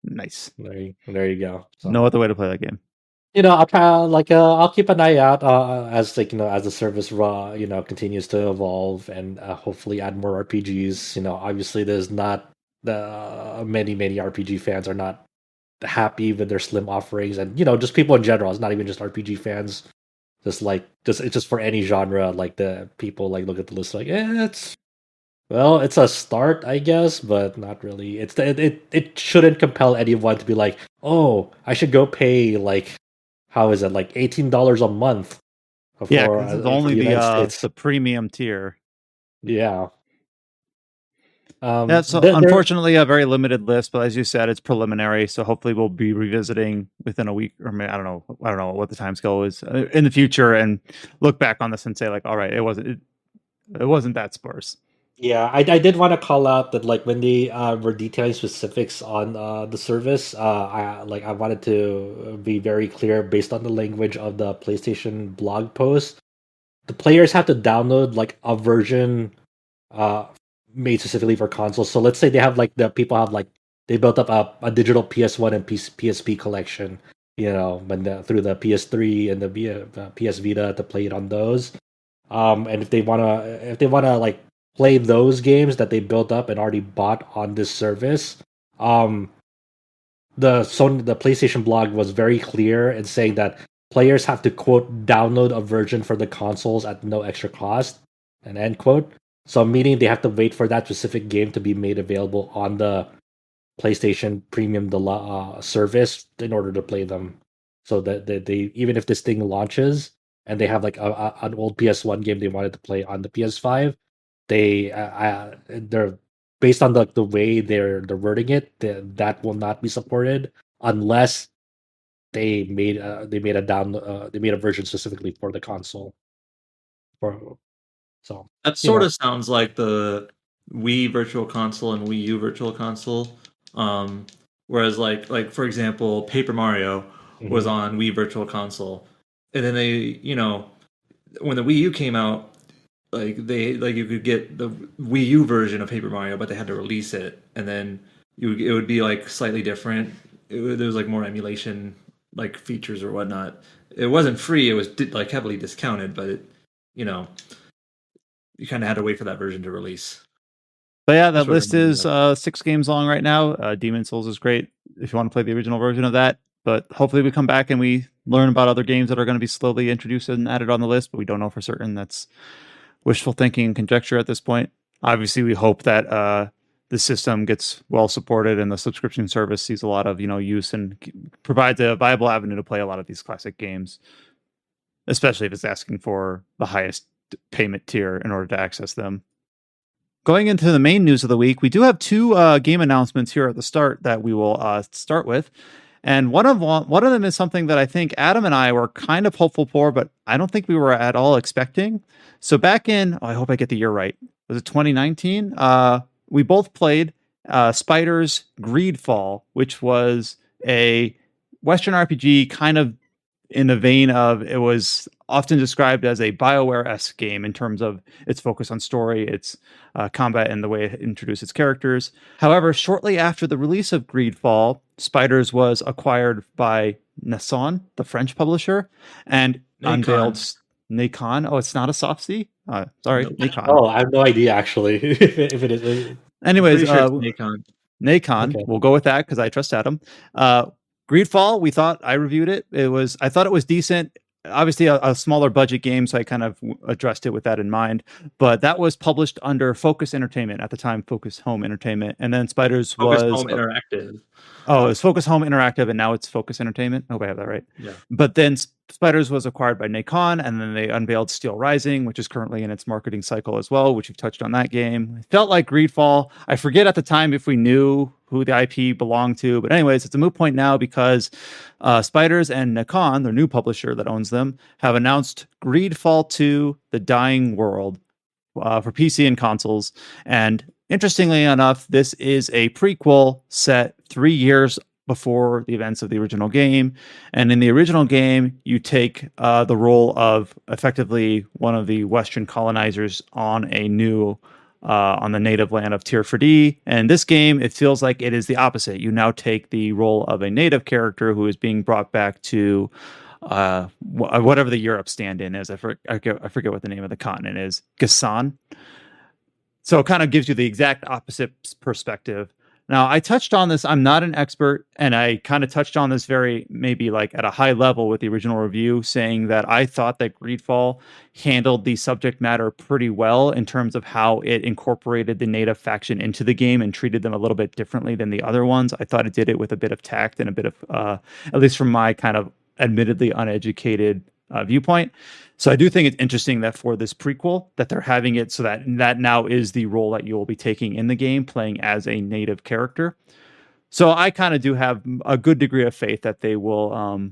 Nice. There you go. So, No other way to play that game. I'll try I'll keep an eye out as as the service continues to evolve and hopefully add more RPGs. Obviously there's not the many RPG fans are not happy with their slim offerings, and just people in general. It's not even just RPG fans. It's just for any genre. Like the people look at the list like, it's a start, I guess, but not really. It shouldn't compel anyone to be like, oh, I should go pay how is it $18 a month Yeah, for 'cause this is for only the United States? the premium tier. Yeah. Yeah, so unfortunately a very limited list, but as you said, it's preliminary. So hopefully we'll be revisiting within a week, or maybe, I don't know what the timescale is in the future, and look back on this and say like, all right, it wasn't that sparse. Yeah, I did want to call out that when they were detailing specifics on the service, I wanted to be very clear based on the language of the PlayStation blog post. The players have to download a version uh made specifically for consoles. So let's say they have the people have they built up a digital PS1 and PSP collection, through the PS3 and the PS Vita to play it on those. And if they wanna play those games that they built up and already bought on this service, um, the PlayStation blog was very clear in saying that players have to quote download a version for the consoles at no extra cost, and end quote. So meaning they have to wait for that specific game to be made available on the PlayStation Premium service in order to play them. So that they even if this thing launches and they have an old PS1 game they wanted to play on the PS5, they're based on the way they're wording it, that will not be supported unless they made a version specifically for the console. So that sort of sounds like the Wii Virtual Console and Wii U Virtual Console. Whereas for example, Paper Mario was on Wii Virtual Console, and then they when the Wii U came out, you could get the Wii U version of Paper Mario, but they had to release it, and then it would be slightly different. There was more emulation features or whatnot. It wasn't free; it was heavily discounted, but you kind of had to wait for that version to release. But yeah, that list is 6 games long right now. Demon Souls is great if you want to play the original version of that. But hopefully we come back and we learn about other games that are going to be slowly introduced and added on the list, but we don't know for certain. That's wishful thinking and conjecture at this point. Obviously, we hope that the system gets well supported and the subscription service sees a lot of use and provides a viable avenue to play a lot of these classic games, especially if it's asking for the highest payment tier in order to access them. Going into the main news of the week, we do have 2 game announcements here at the start that we will start with. And one of them is something that I think Adam and I were kind of hopeful for, but I don't think we were at all expecting. So back in, I hope I get the year right. Was it 2019? We both played Spider's GreedFall, which was a Western RPG kind of in the vein of, it was often described as a BioWare-esque game in terms of its focus on story, its combat, and the way it introduced its characters. However, shortly after the release of GreedFall, Spiders was acquired by Nacon, the French publisher, and unveiled Nacon. Oh, it's not a soft C? Sorry, nope. Nacon. Oh, I have no idea actually if it is. Anyways, sure Nacon. Nacon, okay. We'll go with that because I trust Adam. GreedFall, I reviewed it. I thought it was decent. Obviously a smaller budget game, so I kind of addressed it with that in mind. But that was published under Focus Entertainment at the time, Focus Home Entertainment, and then Spiders Focus was Home Interactive. Oh, it was Focus Home Interactive, and now it's Focus Entertainment. I hope I have that right. Yeah. But then Spiders was acquired by Nacon, and then they unveiled Steel Rising, which is currently in its marketing cycle as well, which you've touched on that game. It felt like GreedFall. I forget at the time if we knew who the IP belonged to, but anyways, it's a moot point now because Spiders and Nacon, their new publisher that owns them, have announced GreedFall II: The Dying World for PC and consoles. And interestingly enough, this is a prequel set 3 years before the events of the original game. And in the original game, you take the role of effectively one of the Western colonizers on a new on the native land of Tier 4D. And this game, it feels like it is the opposite. You now take the role of a native character who is being brought back to whatever the Europe stand-in is. I forget what the name of the continent is. Gasan. So it kind of gives you the exact opposite perspective. Now, I touched on this. I'm not an expert, and I kind of touched on this maybe like at a high level with the original review, saying that I thought that GreedFall handled the subject matter pretty well in terms of how it incorporated the native faction into the game and treated them a little bit differently than the other ones. I thought it did it with a bit of tact and a bit of, at least from my kind of admittedly uneducated viewpoint. So I do think it's interesting that for this prequel that they're having it so that now is the role that you will be taking in the game, playing as a native character. So I kind of do have a good degree of faith that they will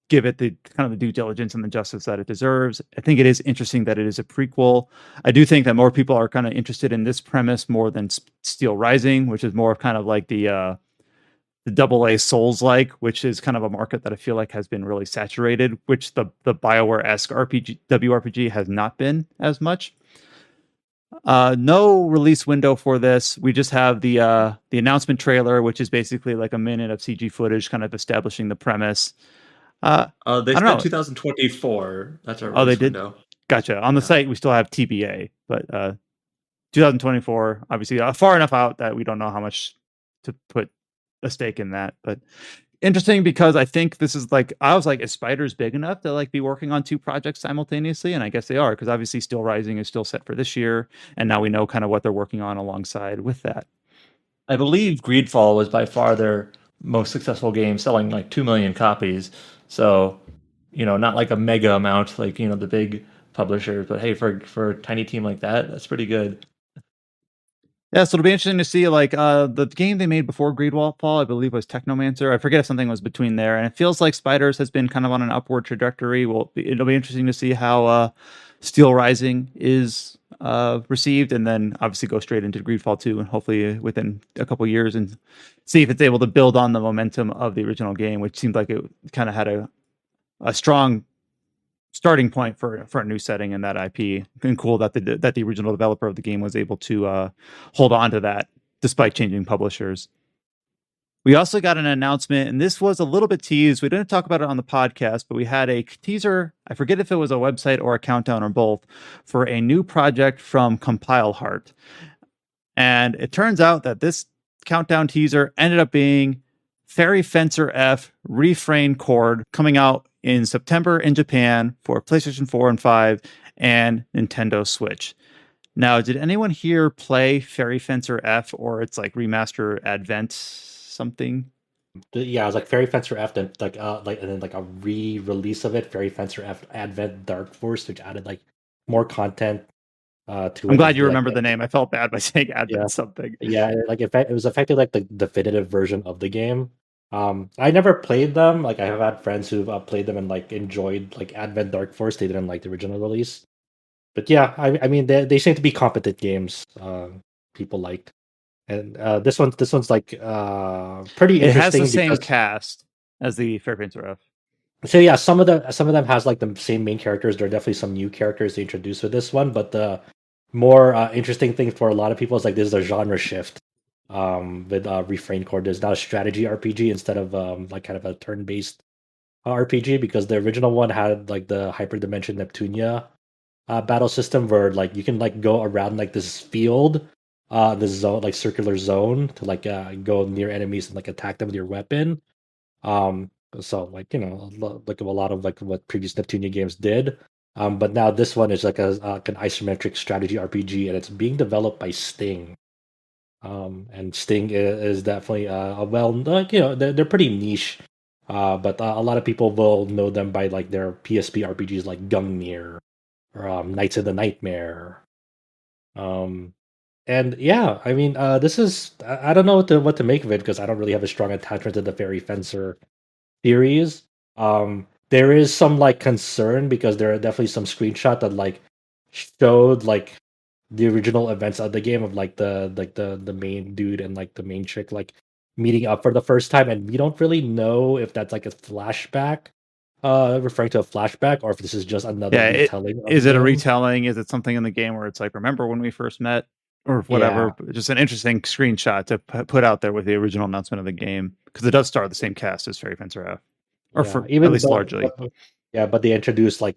give it the kind of the due diligence and the justice that it deserves. I think it is interesting that it is a prequel. I do think that more people are kind of interested in this premise more than Steel Rising, which is more of kind of like the AA Souls-like, which is kind of a market that I feel like has been really saturated, which the BioWare-esque WRPG has not been as much. No release window for this. We just have the announcement trailer, which is basically like a minute of CG footage, kind of establishing the premise. They said 2024. That's our release window. Gotcha. On the site, we still have TBA, but 2024, obviously, far enough out that we don't know how much to put a stake in that. But interesting because I think this is like, I was like, is Spiders big enough to like be working on two projects simultaneously? And I guess they are, because obviously Steel Rising is still set for this year, and now we know kind of what they're working on alongside with that. I believe GreedFall was by far their most successful game, selling like 2 million copies. So, not like a mega amount like, the big publishers, but hey, for a tiny team like that, that's pretty good. Yeah, so it'll be interesting to see, like, the game they made before GreedFall, I believe, was Technomancer. I forget if something was between there, and it feels like Spiders has been kind of on an upward trajectory. It'll be interesting to see how Steel Rising is received, and then obviously go straight into GreedFall 2, and hopefully within a couple years, and see if it's able to build on the momentum of the original game, which seemed like it kind of had a strong starting point for a new setting in that IP. And cool that the original developer of the game was able to hold on to that despite changing publishers. We also got an announcement, and this was a little bit teased. We didn't talk about it on the podcast, but we had a teaser. I forget if it was a website or a countdown or both, for a new project from Compile Heart. And it turns out that this countdown teaser ended up being Fairy Fencer F Refrain Chord, coming out in September in Japan for PlayStation 4 and 5 and Nintendo Switch. Now, did anyone here play Fairy Fencer F, or its like remaster Advent something? Yeah, it was like Fairy Fencer F, and then like a re-release of it, Fairy Fencer F Advent Dark Force, which added like more content to it. I'm glad you remember the name. I felt bad by saying Advent something. Yeah, like it was effectively like the definitive version of the game. I never played them. Like I have had friends who've played them and like enjoyed like Advent Dark Force. They didn't like the original release, but yeah, I mean they seem to be competent games. People liked, and this one's like pretty interesting. It has the same cast as the Fairy Fencer F. So yeah, some of them has like the same main characters. There are definitely some new characters they introduced with this one, but the more interesting thing for a lot of people is like this is a genre shift. With Refrain Chord, there's now a strategy RPG instead of like kind of a turn-based RPG, because the original one had like the Hyperdimension Neptunia battle system where like you can like go around like this field, this zone, like circular zone, to like go near enemies and like attack them with your weapon. So like like a lot of like what previous Neptunia games did. But now this one is like an isometric strategy RPG, and it's being developed by Sting. And Sting is definitely they're pretty niche, but a lot of people will know them by like their PSP RPGs like Gungnir or Knights of the Nightmare. And yeah, I mean, this is I don't know what to make of it, because I don't really have a strong attachment to the Fairy Fencer series. There is some like concern because there are definitely some screenshot that like showed like the original events of the game of like the main dude and like the main chick like meeting up for the first time, and we don't really know if that's like a flashback, referring to a flashback, or if this is just another retelling. Is it a retelling? Is it something in the game where it's like, remember when we first met? or whatever. Just an interesting screenshot to put out there with the original announcement of the game, because it does star the same cast as Fairy Fencer F, or for even at least largely. But they introduced like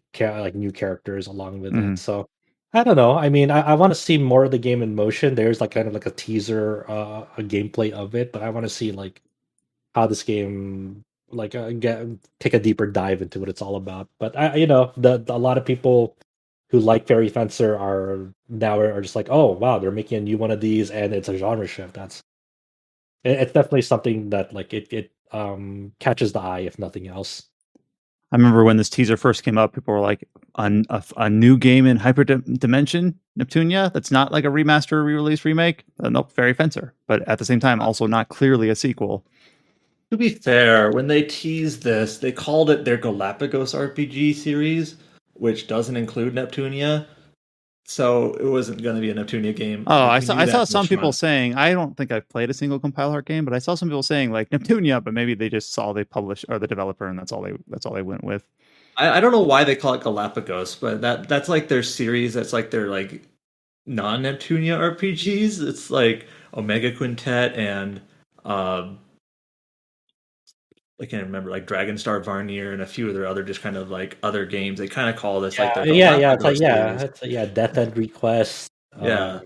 new characters along with it. So I don't know. I mean, I want to see more of the game in motion. There's like kind of like a teaser, a gameplay of it, but I want to see like how this game like take a deeper dive into what it's all about. But a lot of people who like Fairy Fencer are just like, oh wow, they're making a new one of these, and it's a genre shift. It's definitely something that like it catches the eye if nothing else. I remember when this teaser first came up, people were like, a new game in Hyper Dimension, Neptunia, that's not like a remaster, re-release, remake. Nope, Fairy Fencer. But at the same time, also not clearly a sequel. To be fair, when they teased this, they called it their Galapagos RPG series, which doesn't include Neptunia. So it wasn't going to be a Neptunia game. Oh, I saw some people saying, I don't think I've played a single Compile Heart game, but I saw some people saying like Neptunia, but maybe they just saw they publish or the developer, and that's all they went with. I don't know why they call it Galapagos, but that's like their series. That's like their like non-Neptunia RPGs. It's like Omega Quintet and I can't remember, like Dragonstar Varnier and a few of their other just kind of like other games. They kind of call this like their it's like Death End Request. Yeah.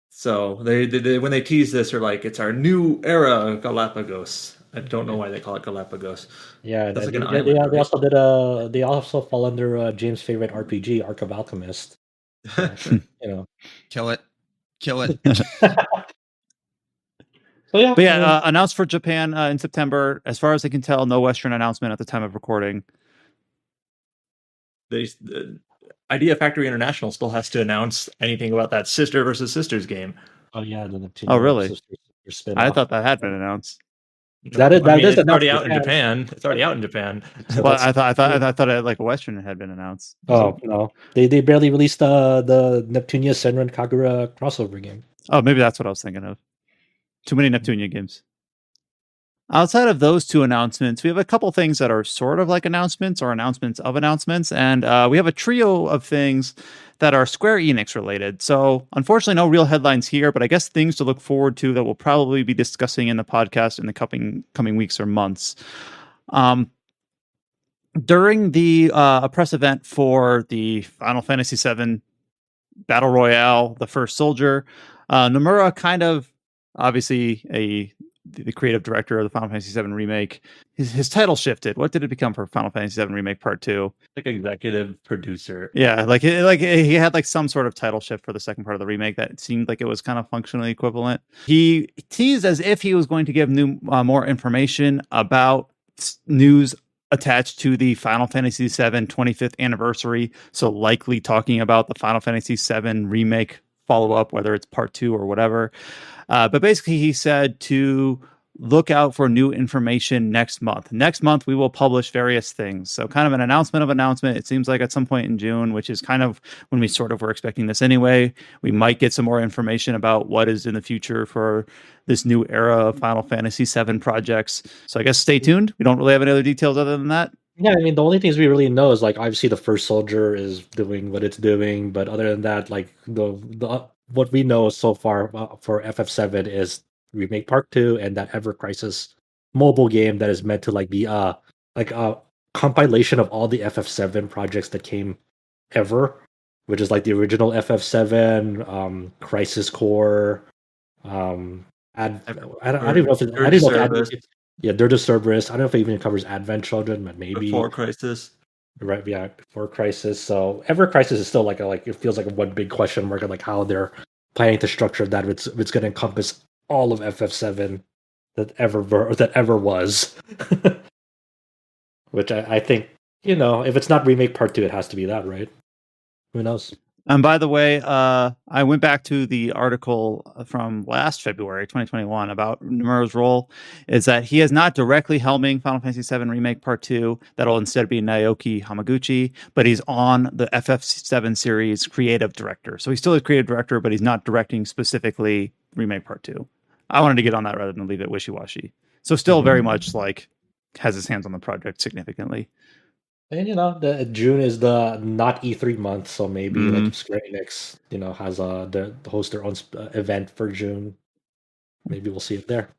So they when they tease this, they're like, it's our new era Galapagos. I don't know why they call it Galapagos. Yeah, that's like they, an island. They also they also fall under James' favorite RPG, Arc of Alchemist. So, kill it. So yeah, but yeah, announced for Japan in September. As far as I can tell, no Western announcement at the time of recording. Idea Factory International still has to announce anything about that Sister versus Sisters game. Oh yeah, oh really? I thought that had been announced. It's already out in Japan. It's already out in Japan. So well, I thought it, like a Western had been announced. Oh no, they barely released the Neptunia Senran Kagura crossover game. Oh, maybe that's what I was thinking of. Too many Neptunia games. Outside of those two announcements, we have a couple things that are sort of like announcements or announcements of announcements, and we have a trio of things that are Square Enix related. So unfortunately, no real headlines here, but I guess things to look forward to that we'll probably be discussing in the podcast in the coming weeks or months. During the press event for the Final Fantasy VII Battle Royale, The First Soldier, Nomura kind of, obviously the creative director of the Final Fantasy VII Remake, his title shifted. What did it become for Final Fantasy VII Remake Part 2? Like executive producer. Yeah, like he had like some sort of title shift for the second part of the remake that seemed like it was kind of functionally equivalent. He teased as if he was going to give more information about news attached to the Final Fantasy VII 25th anniversary. So likely talking about the Final Fantasy VII Remake follow-up, whether it's Part 2 or whatever. But basically, he said to look out for new information next month. Next month, we will publish various things. So kind of an announcement of announcement. It seems like at some point in June, which is kind of when we sort of were expecting this anyway. We might get some more information about what is in the future for this new era of Final Fantasy VII projects. So I guess stay tuned. We don't really have any other details other than that. Yeah, I mean, the only things we really know is like obviously the First Soldier is doing what it's doing, but other than that, like the what we know so far for FF7 is Remake Part 2 and that Ever Crisis mobile game that is meant to like be like a compilation of all the FF7 projects that came ever, which is like the original FF7, Crisis Core, I don't know if yeah, they're the Cerberus. I don't know if it even covers Advent Children, but maybe Before Crisis. Right, yeah, Before Crisis. So Ever Crisis is still like it feels like a one big question mark of like how they're planning to structure that. It's going to encompass all of FF7 that ever was. Which I think, if it's not Remake Part 2, it has to be that, right? Who knows? And by the way, I went back to the article from last February, 2021, about Nomura's role, is that he is not directly helming Final Fantasy VII Remake Part 2. That'll instead be Naoki Hamaguchi, but he's on the FF7 series creative director. So he's still a creative director, but he's not directing specifically Remake Part 2. I wanted to get on that rather than leave it wishy-washy. So still very much like has his hands on the project significantly. And the June is the not E3 month, so maybe like if Square Enix, has the host their own event for June, maybe we'll see it there.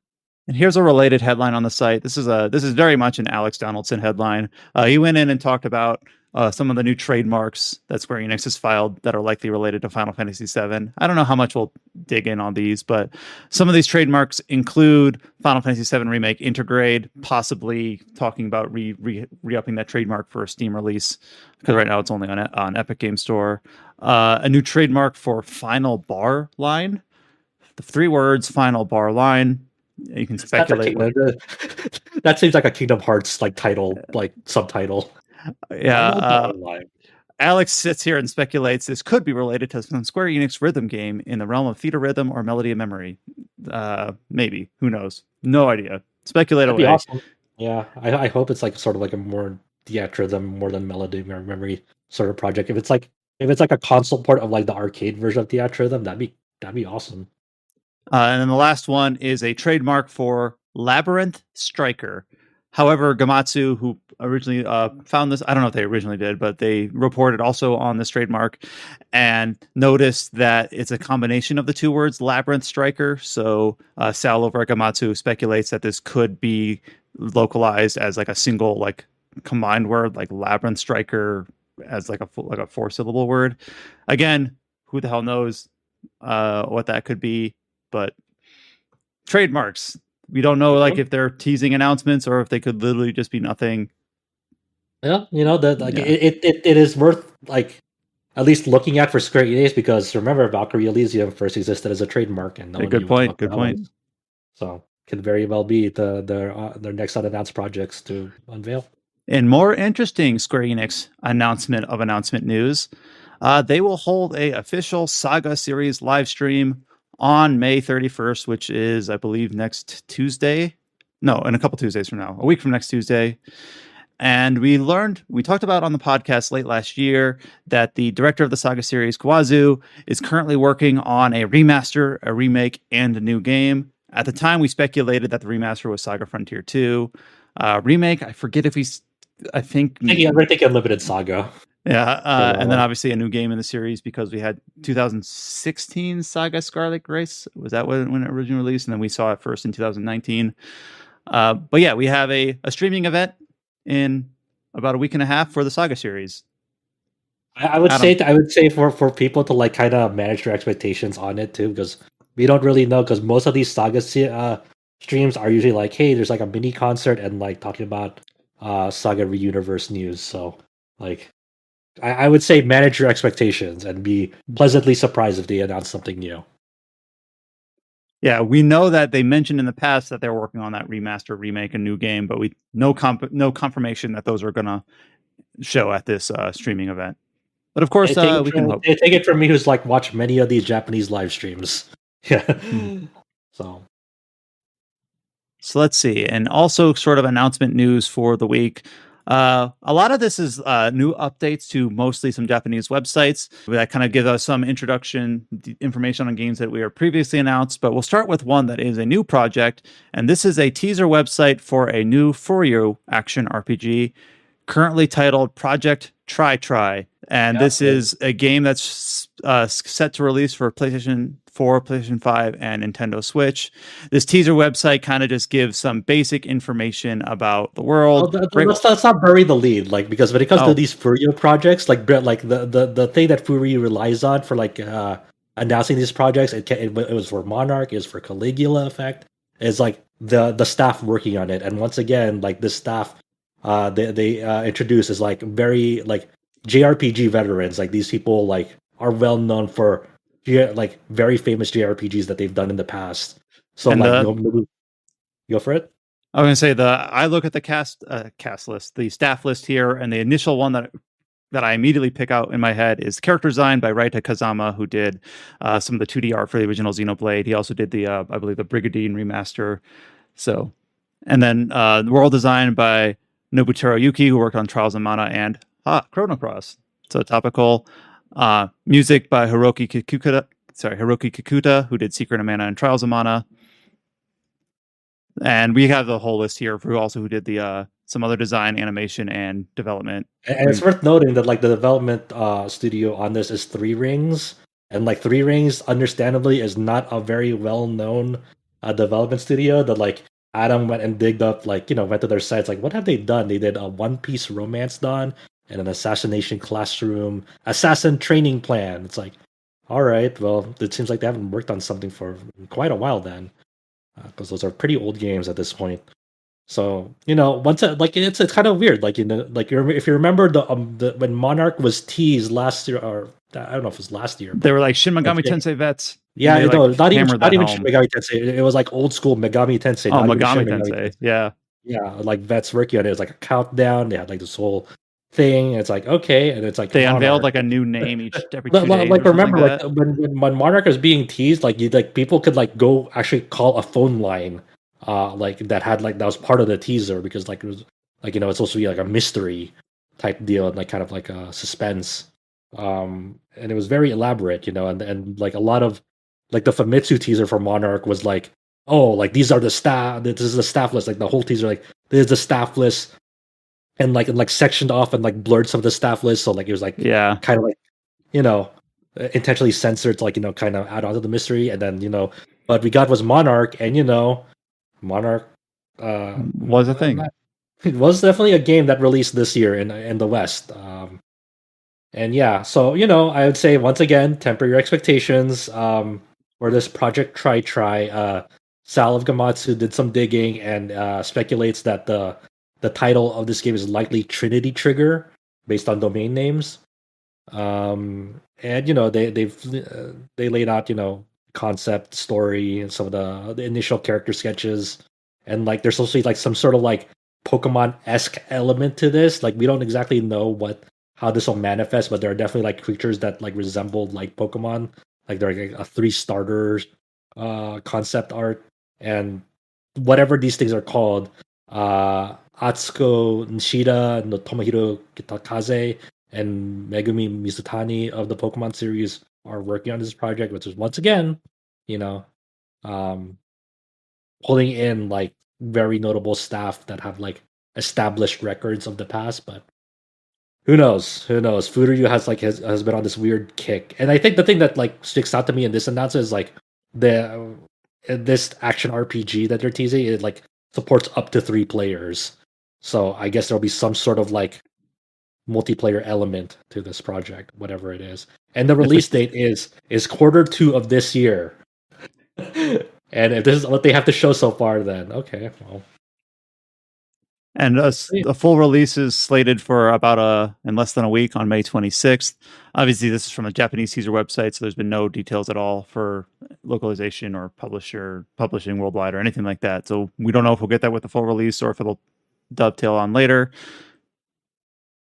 And here's a related headline on the site. This is very much an Alex Donaldson headline. He went in and talked about some of the new trademarks that Square Enix has filed that are likely related to Final Fantasy VII. I don't know how much we'll dig in on these, but some of these trademarks include Final Fantasy VII Remake Intergrade, possibly talking about re-upping that trademark for a Steam release, because right now it's only on Epic Game Store. A new trademark for Final Bar Line. The 3 words, Final Bar Line. You can speculate. That seems like a Kingdom Hearts like title, like subtitle. Yeah. Alex sits here and speculates this could be related to some Square Enix rhythm game in the realm of theater rhythm or melody of memory. Maybe. Who knows? No idea. Speculate away. Awesome. Yeah, I hope it's like sort of like a more theatrhythm more than melody or memory sort of project. If it's like a console port of like the arcade version of theatrhythm, that'd be awesome. And then the last one is a trademark for Labyrinth Striker. However, Gamatsu, who originally found this, I don't know if they originally did, but they reported also on this trademark and noticed that it's a combination of the 2 words, Labyrinth Striker. So Sal over at Gamatsu speculates that this could be localized as like a single, like combined word, like Labyrinth Striker as like a 4-syllable word. Again, who the hell knows what that could be, but trademarks. We don't know like if they're teasing announcements or if they could literally just be nothing. Yeah, it is worth like at least looking at for Square Enix, because remember Valkyrie Elysium first existed as a trademark and good point. So could very well be their next unannounced projects to unveil. And more interesting Square Enix announcement news. They will hold a official SaGa series live stream on May 31st, which is, I believe, next Tuesday. No, in a couple Tuesdays from now, a week from next Tuesday. And we talked about on the podcast late last year that the director of the SaGa series, Kawazu, is currently working on a remaster, a remake, and a new game. At the time, we speculated that the remaster was SaGa Frontier 2. Remake, I forget if I think Unlimited SaGa. Yeah, and then obviously a new game in the series because we had 2016 SaGa Scarlet Grace. Was that when it originally released? And then we saw it first in 2019. But yeah, we have a streaming event in about a week and a half for the SaGa series. I would say for people to like kind of manage their expectations on it too, because we don't really know, because most of these SaGa streams are usually like, hey, there's like a mini concert and like talking about SaGa Reuniverse news. So like I would say manage your expectations and be pleasantly surprised if they announce something new. Yeah, we know that they mentioned in the past that they're working on that remaster, remake, a new game, but no confirmation that those are gonna show at this streaming event. But of course, we can hope. Take it from me, who's like watched many of these Japanese live streams. Yeah. So let's see, and also sort of announcement news for the week. A lot of this is new updates to mostly some Japanese websites that kind of give us some introduction information on games that we are previously announced. But we'll start with one that is a new project, and this is a teaser website for a new FuRyu action RPG, currently titled Project TriTri. And this is a game that's set to release for PlayStation 4, PlayStation 5, and Nintendo Switch. This teaser website kind of just gives some basic information about the world. Let's not bury the lead, like, because when it comes to these FuRyu projects, like the thing that FuRyu relies on for like announcing these projects, it was for Monarch, it was for Caligula Effect, is like the staff working on it. And once again, like this staff, they introduce is like very like JRPG veterans. Like these people like are well known for like very famous JRPGs that they've done in the past. So and like go for it. I was gonna say I look at the cast list, the staff list here, and the initial one that I immediately pick out in my head is character design by Raita Kazama, who did some of the 2D art for the original Xenoblade. He also did the I believe the Brigadine remaster. So, and then world design by Nobutaro Yuki, who worked on Trials of Mana and Chrono Cross. So topical. Music by Hiroki Kikuta, who did Secret of Mana and Trials of Mana. And we have the whole list here for who did the some other design, animation, and development. And it's worth noting that like the development studio on this is Three Rings, and like Three Rings, understandably, is not a very well known development studio. That like Adam went and digged up, like went to their sites. Like, what have they done? They did a One Piece Romance Dawn and an Assassination Classroom, Assassin Training Plan. It's like, all right, well, it seems like they haven't worked on something for quite a while then, because those are pretty old games at this point. So once like it's kind of weird, like like if you remember the when Monarch was teased last year, or I don't know if it was last year. They were like Shin Megami Tensei vets. Yeah, they, no, like, not even home. Shin Megami Tensei. It was like old school Megami Tensei. Oh, Megami Tensei. Yeah, like vets working on it. It was like a countdown. They had like this whole thing. It's like, okay, and it's like they unveiled like a new name every 2 days. Like remember, like when Monarch was being teased, like people could like go actually call a phone line, like that was part of the teaser, because like it was like it's supposed to be like a mystery type deal, and like kind of like a suspense, and it was very elaborate, and like a lot of like the Famitsu teaser for Monarch was like, oh, like these are the staff. This is the staff list. Like the whole teaser, like this is the staff list. And like sectioned off and like blurred some of the staff list, so like it was like kind of like intentionally censored to like kind of add on to the mystery. And then but we got was Monarch, and Monarch was a thing. It was definitely a game that released this year in the West. And yeah, so I would say once again, temper your expectations. For this Project TriTri, Sal of Gamatsu did some digging and speculates that the title of this game is likely Trinity Trigger, based on domain names. And they laid out concept, story, and some of the initial character sketches, and like there's also like some sort of like Pokemon-esque element to this. Like we don't exactly know how this will manifest, but there are definitely like creatures that like resemble like Pokemon. Like they're like a 3 starters concept art, and whatever these things are called. Atsuko Nishida, no Tomohiro Kitakaze, and Megumi Mizutani of the Pokemon series are working on this project, which is once again, pulling in like very notable staff that have like established records of the past. But who knows? FuRyu has been on this weird kick, and I think the thing that like sticks out to me in this announcement is like this action RPG that they're teasing, it like supports up to 3 players. So I guess there'll be some sort of like multiplayer element to this project, whatever it is. And the release date is Q2 of this year. And if this is what they have to show so far, then okay, well. And a full release is slated for about in less than a week on May 26th. Obviously, this is from a Japanese teaser website, so there's been no details at all for localization or publishing worldwide or anything like that. So we don't know if we'll get that with the full release or if it'll dovetail on later.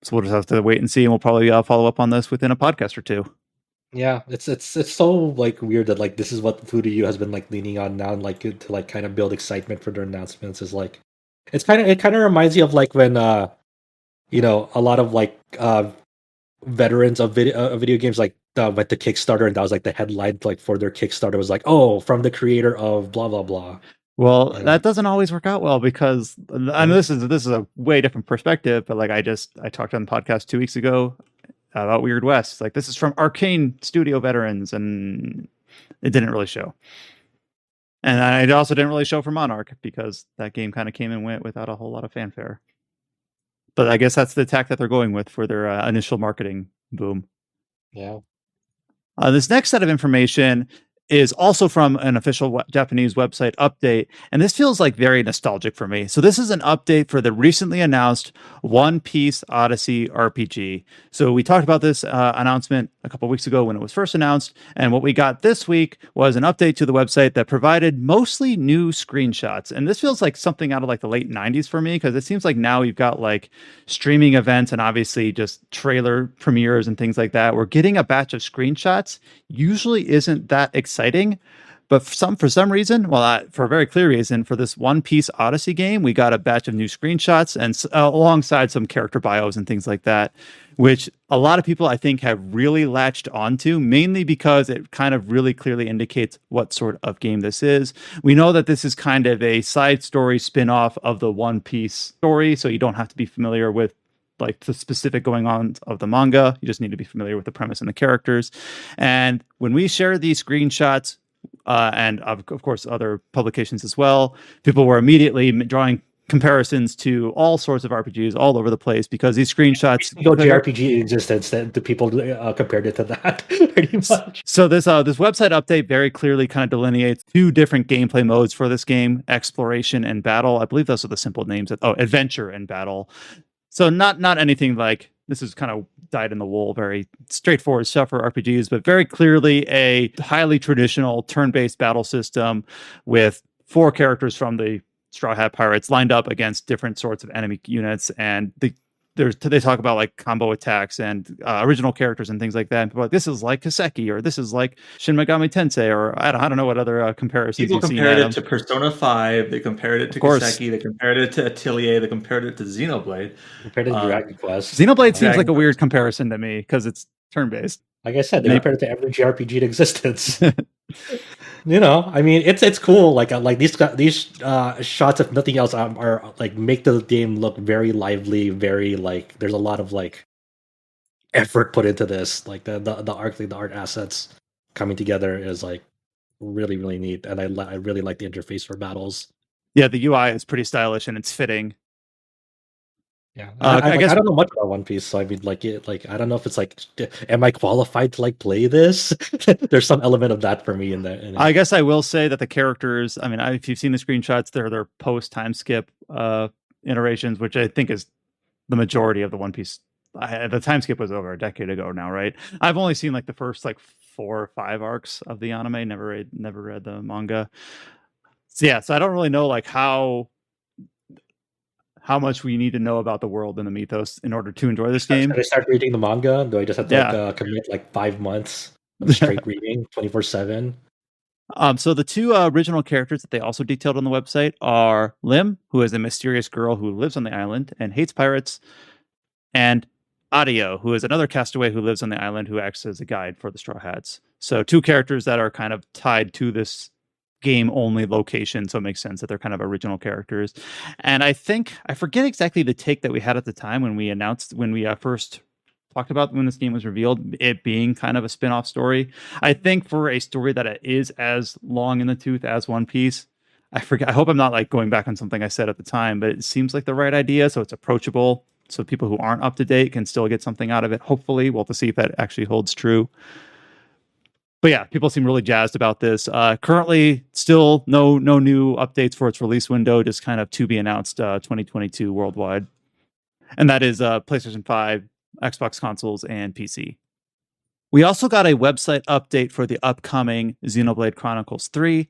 So we'll just have to wait and see, and we'll probably follow up on this within a podcast or 2. Yeah, it's so like weird that like this is what FuRyu has been like leaning on now, and like to like kind of build excitement for their announcements. Is like it kind of reminds you of like when a lot of like veterans of video games like went to Kickstarter, and that was like the headline like for their Kickstarter was like, oh, from the creator of blah blah blah. Well, that doesn't always work out well, because I know this is a way different perspective, but like I talked on the podcast 2 weeks ago about Weird West. Like this is from Arcane Studio veterans, and it didn't really show. And it also didn't really show for Monarch, because that game kind of came and went without a whole lot of fanfare. But I guess that's the tack that they're going with for their initial marketing boom. Yeah. This next set of information is also from an official Japanese website update, and this feels like very nostalgic for me. So this is an update for the recently announced One Piece Odyssey RPG. So we talked about this announcement a couple weeks ago when it was first announced, and what we got this week was an update to the website that provided mostly new screenshots. And this feels like something out of like the late 90s for me, because it seems like now you've got like streaming events and obviously just trailer premieres and things like that. We're getting a batch of screenshots usually isn't that exciting, But for some reason, for a very clear reason, for this One Piece Odyssey game, we got a batch of new screenshots and alongside some character bios and things like that, which a lot of people I think have really latched onto, mainly because it kind of really clearly indicates what sort of game this is. We know that this is kind of a side story spin-off of the One Piece story, so you don't have to be familiar with like the specific going on of the manga. You just need to be familiar with the premise and the characters. And when we share these screenshots, and of course other publications as well, people were immediately drawing comparisons to all sorts of RPGs all over the place because these screenshots go JRPG existence, then the people compared it to that pretty much. So this website update very clearly kind of delineates two different gameplay modes for this game: exploration and battle. I believe those are the simple names. Adventure and battle. So not anything like this is kind of dyed in the wool, very straightforward stuff for RPGs, but very clearly a highly traditional turn-based battle system with 4 characters from the Straw Hat Pirates lined up against different sorts of enemy units, and they talk about like combo attacks and original characters and things like that. And people are like, this is like Kiseki, or this is like Shin Megami Tensei, or I don't know what other comparisons. People compared it to Persona 5. They compared it to Kiseki. They compared it to Atelier. They compared it to Xenoblade. Compared it to Dragon Quest. Xenoblade seems like a weird comparison to me because it's turn-based. Like I said, they compared it to every JRPG in existence. You know, I mean, it's cool. Like these shots, if nothing else, are like make the game look very lively. Very like there's a lot of like effort put into this. Like the art assets coming together is like really really neat, and I really like the interface for battles. Yeah, the UI is pretty stylish and it's fitting. Yeah, I guess I don't know much about One Piece, so I mean, I don't know if it's like, am I qualified to like play this? There's some element of that for me in there. I guess I will say that the characters, I mean, if you've seen the screenshots, they're post time skip iterations, which I think is the majority of the One Piece. The time skip was over a decade ago now, right? I've only seen like the first like 4 or 5 arcs of the anime. Never read the manga. So yeah, so I don't really know like how much we need to know about the world and the mythos in order to enjoy this game. Should I start reading the manga? Do I just have to commit like 5 months of straight reading 24/7? So the 2 original characters that they also detailed on the website are Lim, who is a mysterious girl who lives on the island and hates pirates, and Adio, who is another castaway who lives on the island who acts as a guide for the Straw Hats. So 2 characters that are kind of tied to this game only location, so it makes sense that they're kind of original characters. And I forget exactly the take that we had at the time when we first talked about when this game was revealed, it being kind of a spin-off story. I think for a story that is as long in the tooth as One Piece, I hope I'm not like going back on something I said at the time, but it seems like the right idea, so it's approachable, so people who aren't up to date can still get something out of it. Hopefully, we'll have to see if that actually holds true. But yeah, people seem really jazzed about this. Currently, still no new updates for its release window, just kind of to be announced 2022 worldwide. And that is PlayStation 5, Xbox consoles, and PC. We also got a website update for the upcoming Xenoblade Chronicles 3.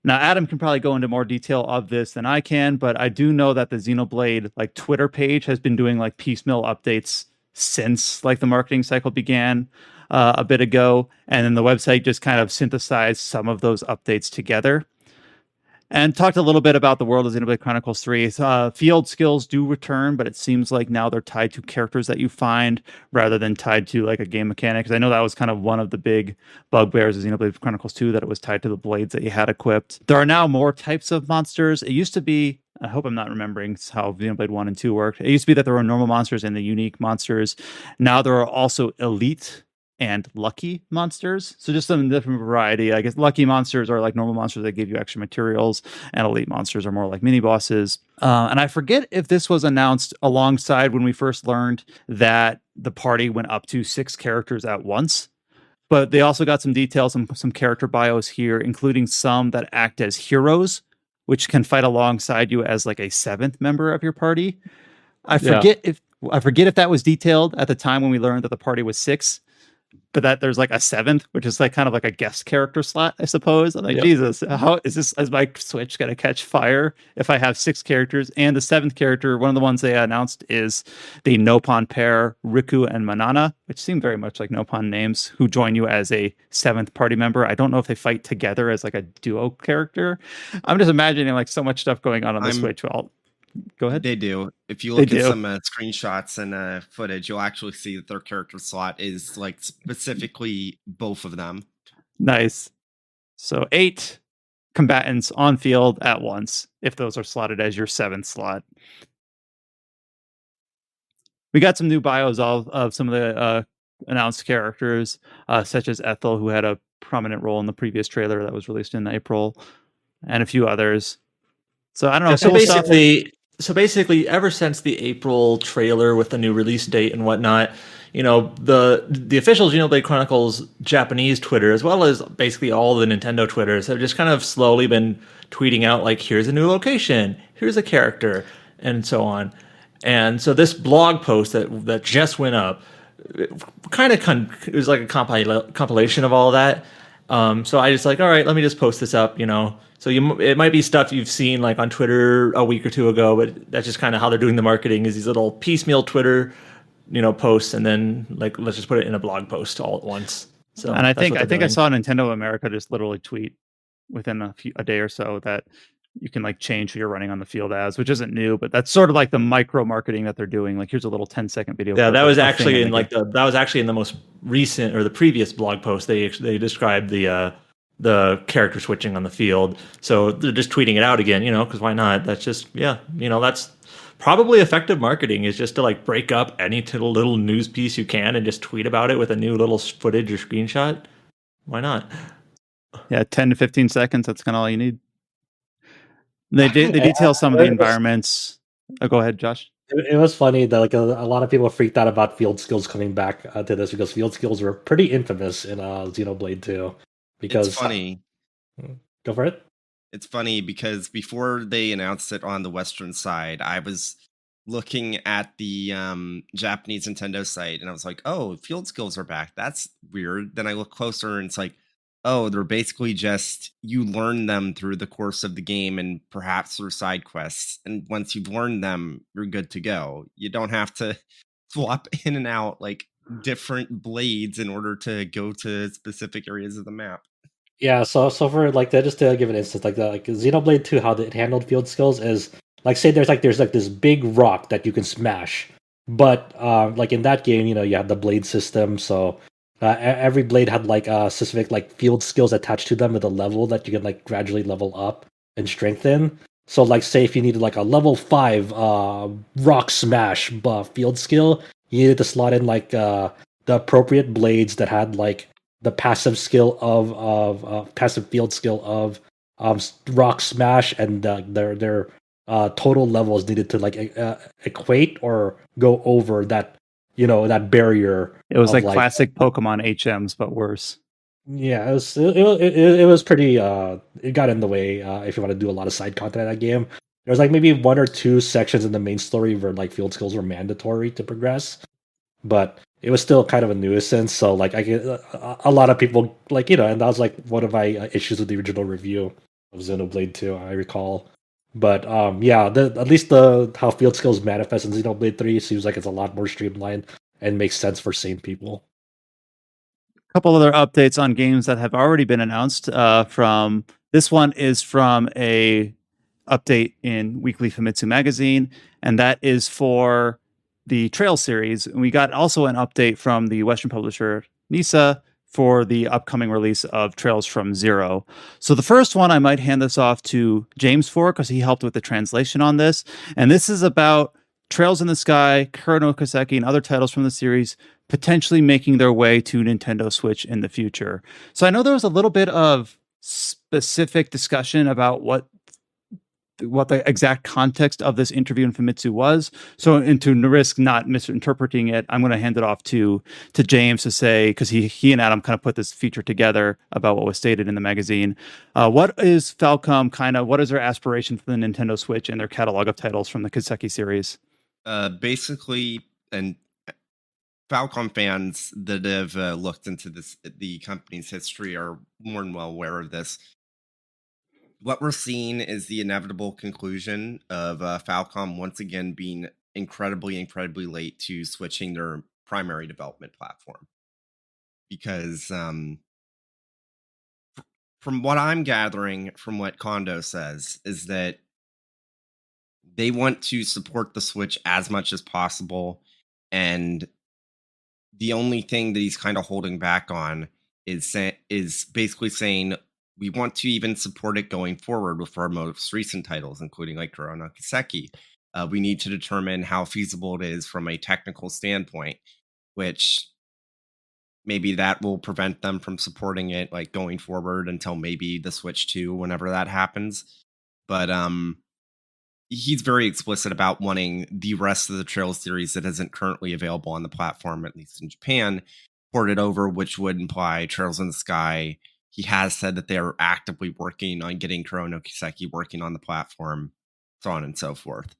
Now, Adam can probably go into more detail of this than I can, but I do know that the Xenoblade like Twitter page has been doing like piecemeal updates since like the marketing cycle began a bit ago, and then the website just kind of synthesized some of those updates together and talked a little bit about the world of Xenoblade Chronicles 3. Field skills do return, but it seems like now they're tied to characters that you find rather than tied to like a game mechanic. Because I know that was kind of one of the big bugbears of Xenoblade Chronicles 2, that it was tied to the blades that you had equipped. There are now more types of monsters. It used to be, I hope I'm not remembering how Xenoblade 1 and 2 worked. It used to be that there were normal monsters and the unique monsters. Now there are also elite and lucky monsters. So just some different variety. I guess lucky monsters are like normal monsters that give you extra materials, and elite monsters are more like mini bosses. And I forget if this was announced alongside when we first learned that the party went up to 6 characters at once. But they also got some details, some character bios here, including some that act as heroes, which can fight alongside you as like a 7th member of your party. I forget if that was detailed at the time when we learned that the party was 6. but that there's like a 7th, which is like kind of like a guest character slot, I suppose. I'm like, Jesus, how is my Switch gonna catch fire if I have 6 characters? And the 7th character, one of the ones they announced is the Nopon pair, Riku and Manana, which seem very much like Nopon names, who join you as a 7th party member. I don't know if they fight together as like a duo character. I'm just imagining like so much stuff going on the Switch. Well, go ahead. They do. If you look at some screenshots and footage, you'll actually see that their character slot is like specifically both of them. Nice. So 8 combatants on field at once, if those are slotted as your 7th slot. We got some new bios of some of the announced characters, such as Ethel, who had a prominent role in the previous trailer that was released in April, and a few others. So I don't know. So basically, ever since the April trailer with the new release date and whatnot, you know, the official Xenoblade Chronicles Japanese Twitter, as well as basically all the Nintendo Twitters, have just kind of slowly been tweeting out like, here's a new location, here's a character, and so on. And so this blog post that just went up, it was like a compilation of all of that. So I just like, all right, let me just post this up, you know. So it might be stuff you've seen like on Twitter a week or two ago, but that's just kind of how they're doing the marketing, is these little piecemeal Twitter, you know, posts, and then like let's just put it in a blog post all at once. So, and I think I saw Nintendo America just literally tweet within a day or so that you can like change who you're running on the field as, which isn't new, but that's sort of like the micro marketing that they're doing. Like, here's a little 10-second video. Yeah, that was actually in like that was actually in the most recent or the previous blog post. They described the character switching on the field. So they're just tweeting it out again, you know, because why not? That's just, yeah, you know, that's probably effective marketing, is just to like break up any little news piece you can and just tweet about it with a new little footage or screenshot. Why not? Yeah, 10 to 15 seconds. That's kind of all you need. They detail some of the environments. Oh, go ahead, Josh. It was funny that like a lot of people freaked out about field skills coming back to this, because field skills were pretty infamous in Xenoblade 2. Because it's funny. Go for it. It's funny because before they announced it on the Western side, I was looking at the Japanese Nintendo site and I was like, oh, field skills are back. That's weird. Then I look closer and it's like, oh, they're basically just, you learn them through the course of the game and perhaps through side quests. And once you've learned them, you're good to go. You don't have to swap in and out like different blades in order to go to specific areas of the map. Yeah, so for like that, just to give an instance, like Xenoblade 2, how it handled field skills is like, say there's this big rock that you can smash, but like in that game, you know, you have the blade system, so every blade had like specific like field skills attached to them with a level that you can like gradually level up and strengthen. So like, say if you needed like a level 5 rock smash field skill, you needed to slot in like the appropriate blades that had like the passive skill of passive field skill of rock smash, and their total levels needed to like equate or go over that, you know, that barrier. It was like classic Pokemon HMs, but worse. Yeah, it was pretty. It got in the way if you want to do a lot of side content in that game. There was like maybe 1 or 2 sections in the main story where like field skills were mandatory to progress, but it was still kind of a nuisance. So like I get a lot of people like, you know, and that was like one of my issues with the original review of Xenoblade 2, I recall. But yeah, at least how field skills manifest in Xenoblade 3 seems like it's a lot more streamlined and makes sense for sane people. A couple other updates on games that have already been announced. From this one is from a update in Weekly Famitsu magazine, and that is for the Trail series. And we got also an update from the Western publisher Nisa for the upcoming release of Trails from Zero. So the first one, I might hand this off to James for, because he helped with the translation on this. And this is about Trails in the Sky, Kuro Kiseki, and other titles from the series potentially making their way to Nintendo Switch in the future. So I know there was a little bit of specific discussion about what the exact context of this interview in Famitsu was. So, and to risk not misinterpreting it, I'm going to hand it off to James to say, because he and Adam kind of put this feature together about what was stated in the magazine. What is Falcom what is their aspiration for the Nintendo Switch and their catalog of titles from the Kiseki series? Basically, and Falcom fans that have looked into the company's history, are more than well aware of this. What we're seeing is the inevitable conclusion of Falcom once again being incredibly late to switching their primary development platform. Because from what I'm gathering from what Kondo says is that they want to support the Switch as much as possible, and the only thing that he's kind of holding back on is basically saying we want to even support it going forward with our most recent titles, including like Corona Kiseki. We need to determine how feasible it is from a technical standpoint, which maybe that will prevent them from supporting it like going forward until maybe the Switch 2, whenever that happens. But he's very explicit about wanting the rest of the Trails series that isn't currently available on the platform, at least in Japan, ported over, which would imply Trails in the Sky. He has said that they are actively working on getting Chrono Kiseki working on the platform, so on and so forth.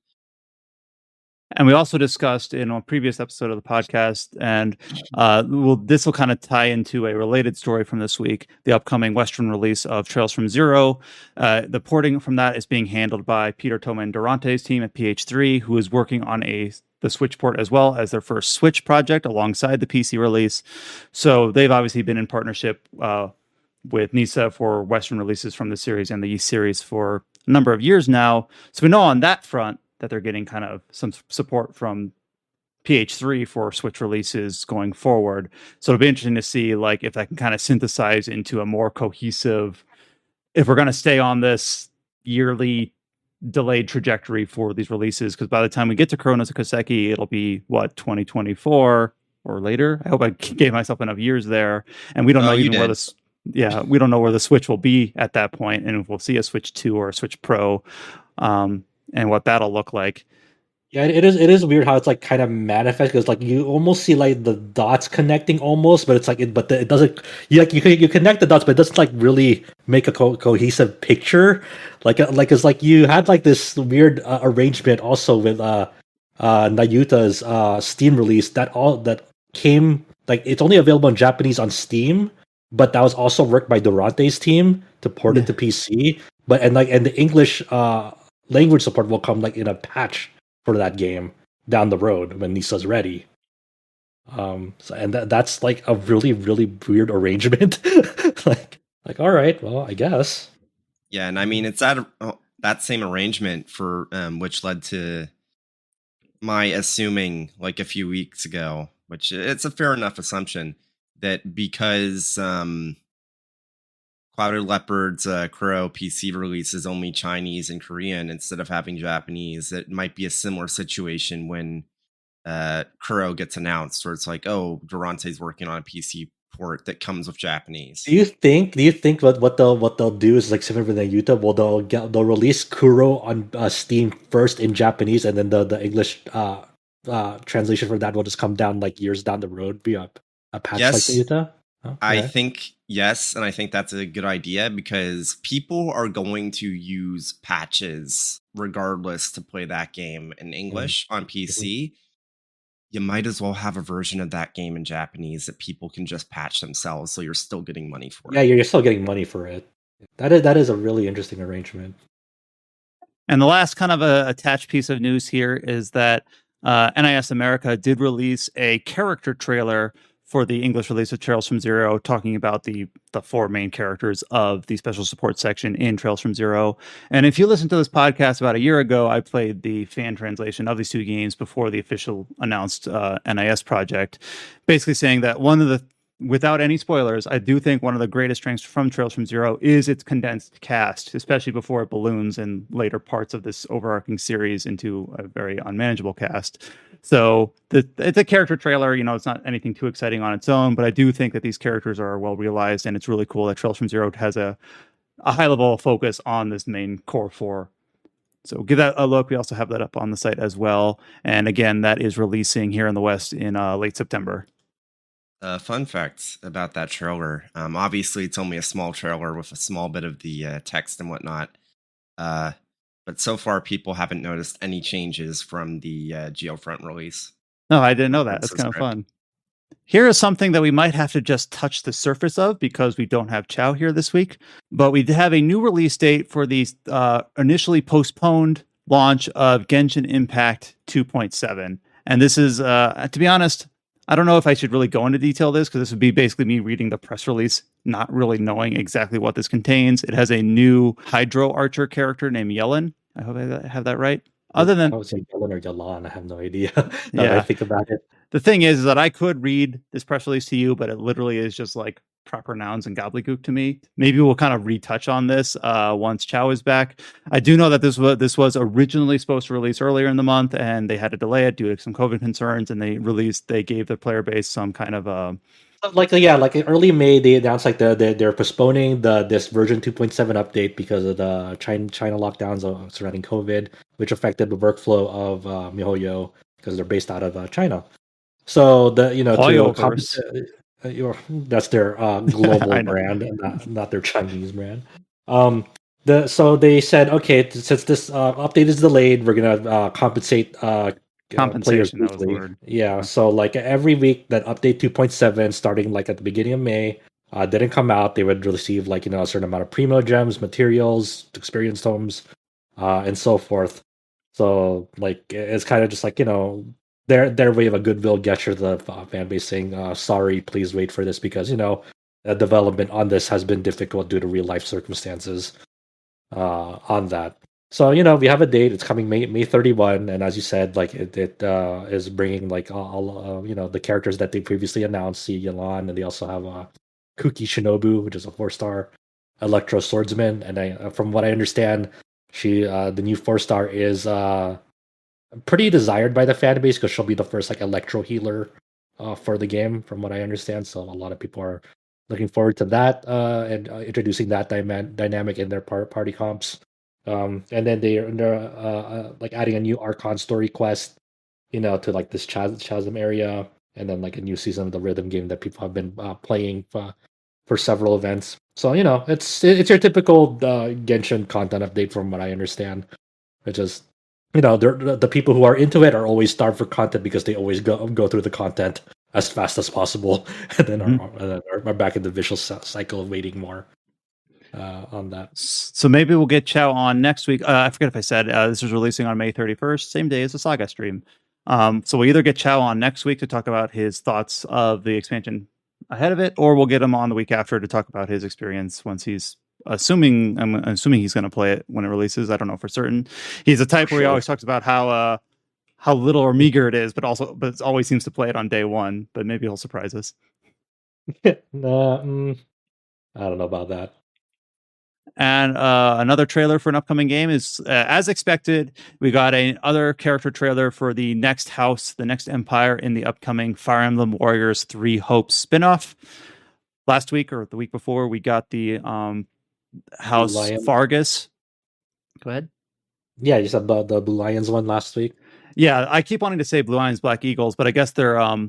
And we also discussed in a previous episode of the podcast, and this will kind of tie into a related story from this week, the upcoming Western release of Trails from Zero. The porting from that is being handled by Peter Toma and Durante's team at PH3, who is working on the Switch port as well as their first Switch project alongside the PC release. So they've obviously been in partnership with NISA for Western releases from the series and the East series for a number of years now. So we know on that front that they're getting kind of some support from PH3 for Switch releases going forward. So it'll be interesting to see like if that can kind of synthesize into a more cohesive, if we're going to stay on this yearly delayed trajectory for these releases, because by the time we get to Chrono Kiseki, it'll be 2024 or later. I hope I gave myself enough years there. And we don't know even where this we don't know where the Switch will be at that point, and if we'll see a Switch 2 or a Switch Pro. And what that'll look like. Yeah, it is weird how it's like kind of manifest, because like you almost see like the dots connecting almost, but it's like it doesn't. You connect the dots, but it doesn't like really make a cohesive picture. Like it's like you had like this weird arrangement also with Nayuta's Steam release that came like it's only available in Japanese on Steam, but that was also worked by Durante's team to port it to PC. But and the English language support will come like in a patch for that game down the road when Nisa's ready. That's like a really weird arrangement. like all right, well, I guess. Yeah, and I mean it's that same arrangement for which led to my assuming like a few weeks ago, which it's a fair enough assumption that because Clouded Leopard's Kuro PC release is only Chinese and Korean instead of having Japanese. It might be a similar situation when Kuro gets announced, where it's like, oh, Durante's working on a PC port that comes with Japanese. Do you think what they'll do is like similar with Nayuta? Well, they'll release Kuro on Steam first in Japanese, and then the English translation for that will just come down like years down the road via a patch like Nayuta? Okay. I think yes, and I think that's a good idea because people are going to use patches regardless to play that game in English on PC. You might as well have a version of that game in Japanese that people can just patch themselves, so you're still getting money for it. Yeah, you're still getting money for it. That is a really interesting arrangement. And the last kind of a attached piece of news here is that NIS America did release a character trailer for the English release of Trails from Zero, talking about the four main characters of the special support section in Trails from Zero. And if you listened to this podcast about a year ago, I played the fan translation of these two games before the official announced NIS project, basically saying that without any spoilers, I do think one of the greatest strengths from Trails from Zero is its condensed cast, especially before it balloons in later parts of this overarching series into a very unmanageable cast. So it's a character trailer, it's not anything too exciting on its own, but I do think that these characters are well realized, and it's really cool that Trails from Zero has a high level of focus on this main core four. So give that a look. We also have that up on the site as well. And again, that is releasing here in the West in late September. Fun facts about that trailer. Obviously, it's only a small trailer with a small bit of the text and whatnot. But so far, people haven't noticed any changes from the Geofront release. No, I didn't know that. That's kind of fun. Here is something that we might have to just touch the surface of because we don't have Chow here this week. But we have a new release date for the initially postponed launch of Genshin Impact 2.7. And this is, to be honest, I don't know if I should really go into detail this because this would be basically me reading the press release, not really knowing exactly what this contains. It has a new Hydro Archer character named Yelan. I hope I have that right. Other than I would say Yelan or Yelan, I have no idea. Now that I think about it. The thing is that I could read this press release to you, but it literally is just like proper nouns and gobbledygook to me. Maybe we'll kind of retouch on this once Chow is back. I do know that this was originally supposed to release earlier in the month, and they had to delay it due to some COVID concerns. And they gave the player base some kind of like in early May they announced like they're postponing this version 2.7 update because of the China lockdowns surrounding COVID, which affected the workflow of MiHoYo because they're based out of China. So that's their global brand, and not their Chinese brand. So they said, okay, since this update is delayed, we're gonna compensate players weekly. Yeah, so like every week that update 2.7 starting like at the beginning of May didn't come out, they would receive like a certain amount of primo gems, materials, experience tomes, and so forth. So like it's kind of just like their way of a goodwill gesture to the fan base saying, sorry, please wait for this because development on this has been difficult due to real life circumstances on that. So we have a date. It's coming May 31, and as you said, like it is bringing like all the characters that they previously announced, see Yelan, and they also have Kuki Shinobu, which is a 4-star Electro swordsman, and from what I understand, the new 4-star is pretty desired by the fan base because she'll be the first like electro healer for the game, from what I understand. So a lot of people are looking forward to that and introducing that dynamic in their party comps. And then they're like adding a new Archon story quest, to like this chasm area, and then like a new season of the rhythm game that people have been playing for several events. So it's your typical Genshin content update, from what I understand. It just the people who are into it are always starved for content because they always go through the content as fast as possible, and then are back in the vicious cycle of waiting more on that. So maybe we'll get Chow on next week. I forget if I said this is releasing on May 31st, same day as the SaGa stream. So we'll either get Chow on next week to talk about his thoughts of the expansion ahead of it, or we'll get him on the week after to talk about his experience once he's I'm assuming he's going to play it when it releases. I don't know for certain. He's a type where he always talks about how little or meager it is, but it always seems to play it on day one. But maybe he'll surprise us. I don't know about that. And another trailer for an upcoming game is, as expected, we got another character trailer for the next house, the next empire in the upcoming Fire Emblem Warriors 3 Hopes spinoff. Last week or the week before, we got the House Fargus. Go ahead. Yeah, you said the Blue Lions one last week. Yeah, I keep wanting to say Blue Lions, Black Eagles, but I guess they're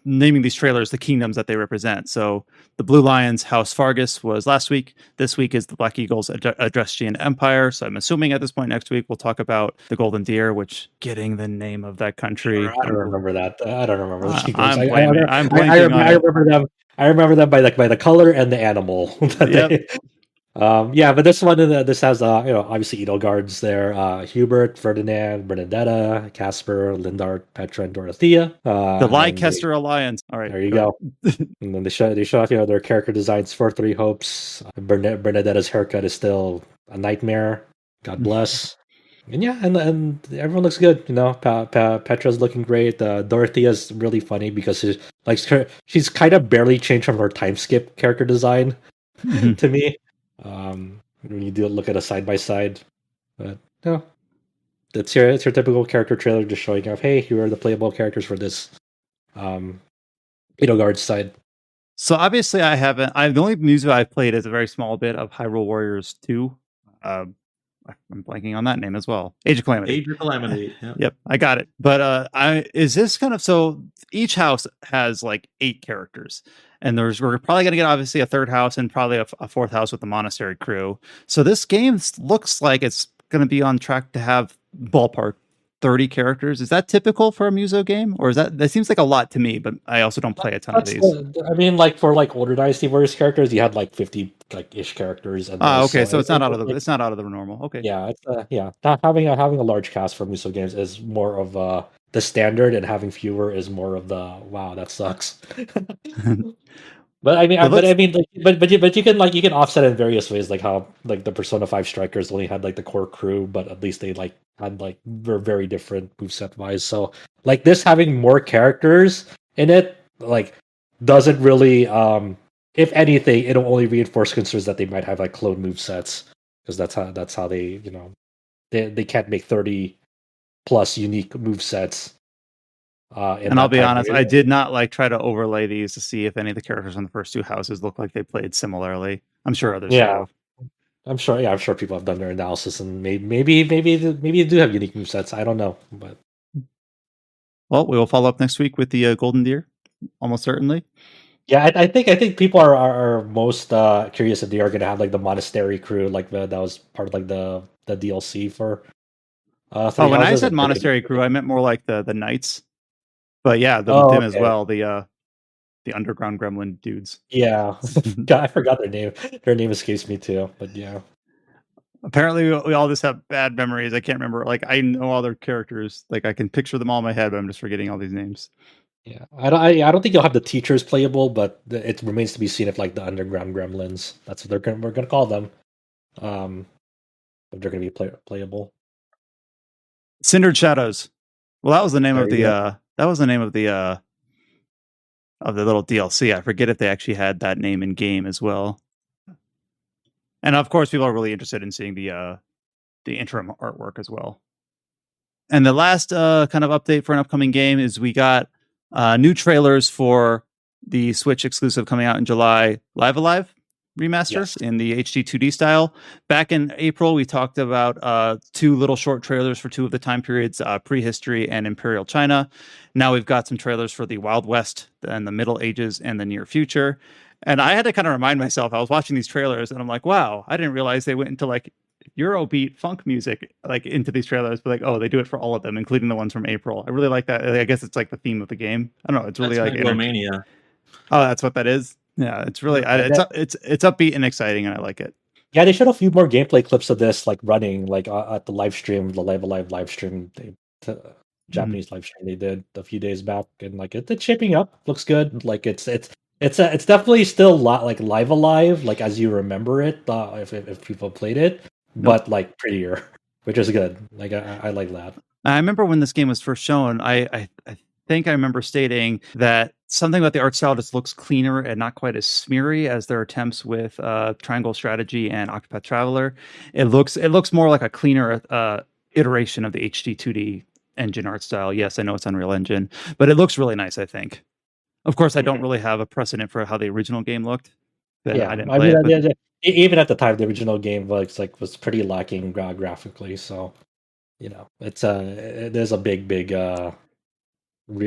naming these trailers the kingdoms that they represent. So the Blue Lions House Fargus was last week. This week is the Black Eagles Adrestian Empire. So I'm assuming at this point next week we'll talk about the Golden Deer, which getting the name of that country. I don't remember that. I don't remember the kingdoms. I'm blanking on I remember them. I remember them by the color and the animal. But this one, this has obviously Edelgard's there, Hubert, Ferdinand, Bernadetta, Casper, Lindart, Petra, and Dorothea. The Leicester Alliance. All right, there you go. And then they show off their character designs for 3 Hopes. Bernadetta's haircut is still a nightmare. God bless. And and everyone looks good. Petra's looking great. Dorothea's really funny because she's kind of barely changed from her time skip character design to me. When you do look at a side by side, but it's your typical character trailer, just showing off, hey, here are the playable characters for this Edelgard side. So obviously the only music I've played is a very small bit of Hyrule Warriors 2. I'm blanking on that name as well. Age of Calamity. Yeah. Yep, I got it. But is this kind of, so each house has like 8 characters, and we're probably going to get obviously a 3rd house and probably a 4th house with the monastery crew. So this game looks like it's going to be on track to have ballpark 30 characters. Is that typical for a Muso game, or is that seems like a lot to me? But I also don't play a ton of these. I mean, like for like older Dynasty Warriors characters, you had like 50 like ish characters. And Okay, so it's not out of the it's not out of the normal. Okay. Yeah, it's not having a large cast for Muso games is more of the standard, and having fewer is more of the wow, that sucks. But I mean, Well, but you can offset it in various ways, like how like the Persona 5 strikers only had like the core crew, but at least they like had like were very different moveset wise. So like this having more characters in it, like doesn't really if anything, it'll only reinforce concerns that they might have like clone movesets, because that's how they they can't make 30 plus unique movesets. And I'll be honest, I did not like try to overlay these to see if any of the characters in the first two houses look like they played similarly. I'm sure others have. I'm sure people have done their analysis, and maybe they do have unique movesets. I don't know, but well, we will follow up next week with the Golden Deer, almost certainly. Yeah, I think people are most curious if they are going to have like the monastery crew, like that was part of like the DLC for. When I said monastery crew, I meant more like the knights. But yeah, them as well. The underground gremlin dudes. Yeah, God, I forgot their name. Their name escapes me too. But yeah, apparently we all just have bad memories. I can't remember. Like I know all their characters. Like I can picture them all in my head, but I'm just forgetting all these names. Yeah, I don't think you'll have the teachers playable, but it remains to be seen if like the underground gremlins. That's what we're gonna call them. If they're gonna be playable. Cindered Shadows. Well, that was the name of the little DLC. I forget if they actually had that name in game as well. And of course, people are really interested in seeing the interim artwork as well. And the last kind of update for an upcoming game is we got new trailers for the Switch exclusive coming out in July, Live Alive remaster in the HD 2D style. Back in April, we talked about two little short trailers for two of the time periods, Prehistory and Imperial China. Now we've got some trailers for the Wild West and the Middle Ages and the Near Future. And I had to kind of remind myself, I was watching these trailers and I'm like, wow, I didn't realize they went into like Eurobeat funk music like into these trailers, but like, oh, they do it for all of them, including the ones from April. I really like that. I guess it's like the theme of the game. I don't know. It's really like Megalomania. Oh, that's what that is. Yeah, it's really it's upbeat and exciting, and I like it. Yeah, they showed a few more gameplay clips of this, like running, like at the live stream, the live stream, Japanese live stream they did a few days back, and like it's shaping up, looks good. Like it's definitely still like Live Alive, like as you remember it, if people played it, but like prettier, which is good. Like I like that. I remember when this game was first shown, I think I remember stating that something about the art style just looks cleaner and not quite as smeary as their attempts with Triangle Strategy and Octopath Traveler. It looks more like a cleaner iteration of the HD 2D engine art style. Yes, I know it's Unreal Engine, but it looks really nice, I think. Of course, I don't really have a precedent for how the original game looked. Yeah, I mean, even at the time, the original game was pretty lacking graphically. So, you know, there's a big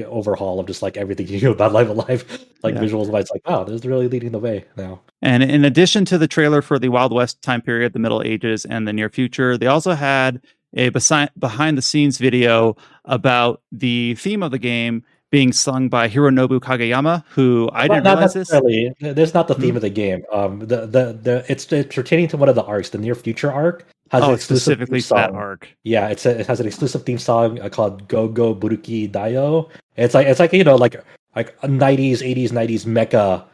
overhaul of just like everything you know about Live Alive, like visuals wise. It's like, wow, this is really leading the way now. And in addition to the trailer for the Wild West time period, the Middle Ages, and the Near Future, they also had a behind the scenes video about the theme of the game being sung by Hironobu Kageyama, who I didn't realize this. There's not the theme of the game. It's pertaining to one of the arcs, the Near Future arc. Has specifically that arc. Yeah, it has an exclusive theme song called "Go Go Buruki Daio." It's like you know like a 90s, 80s, 90s mecha,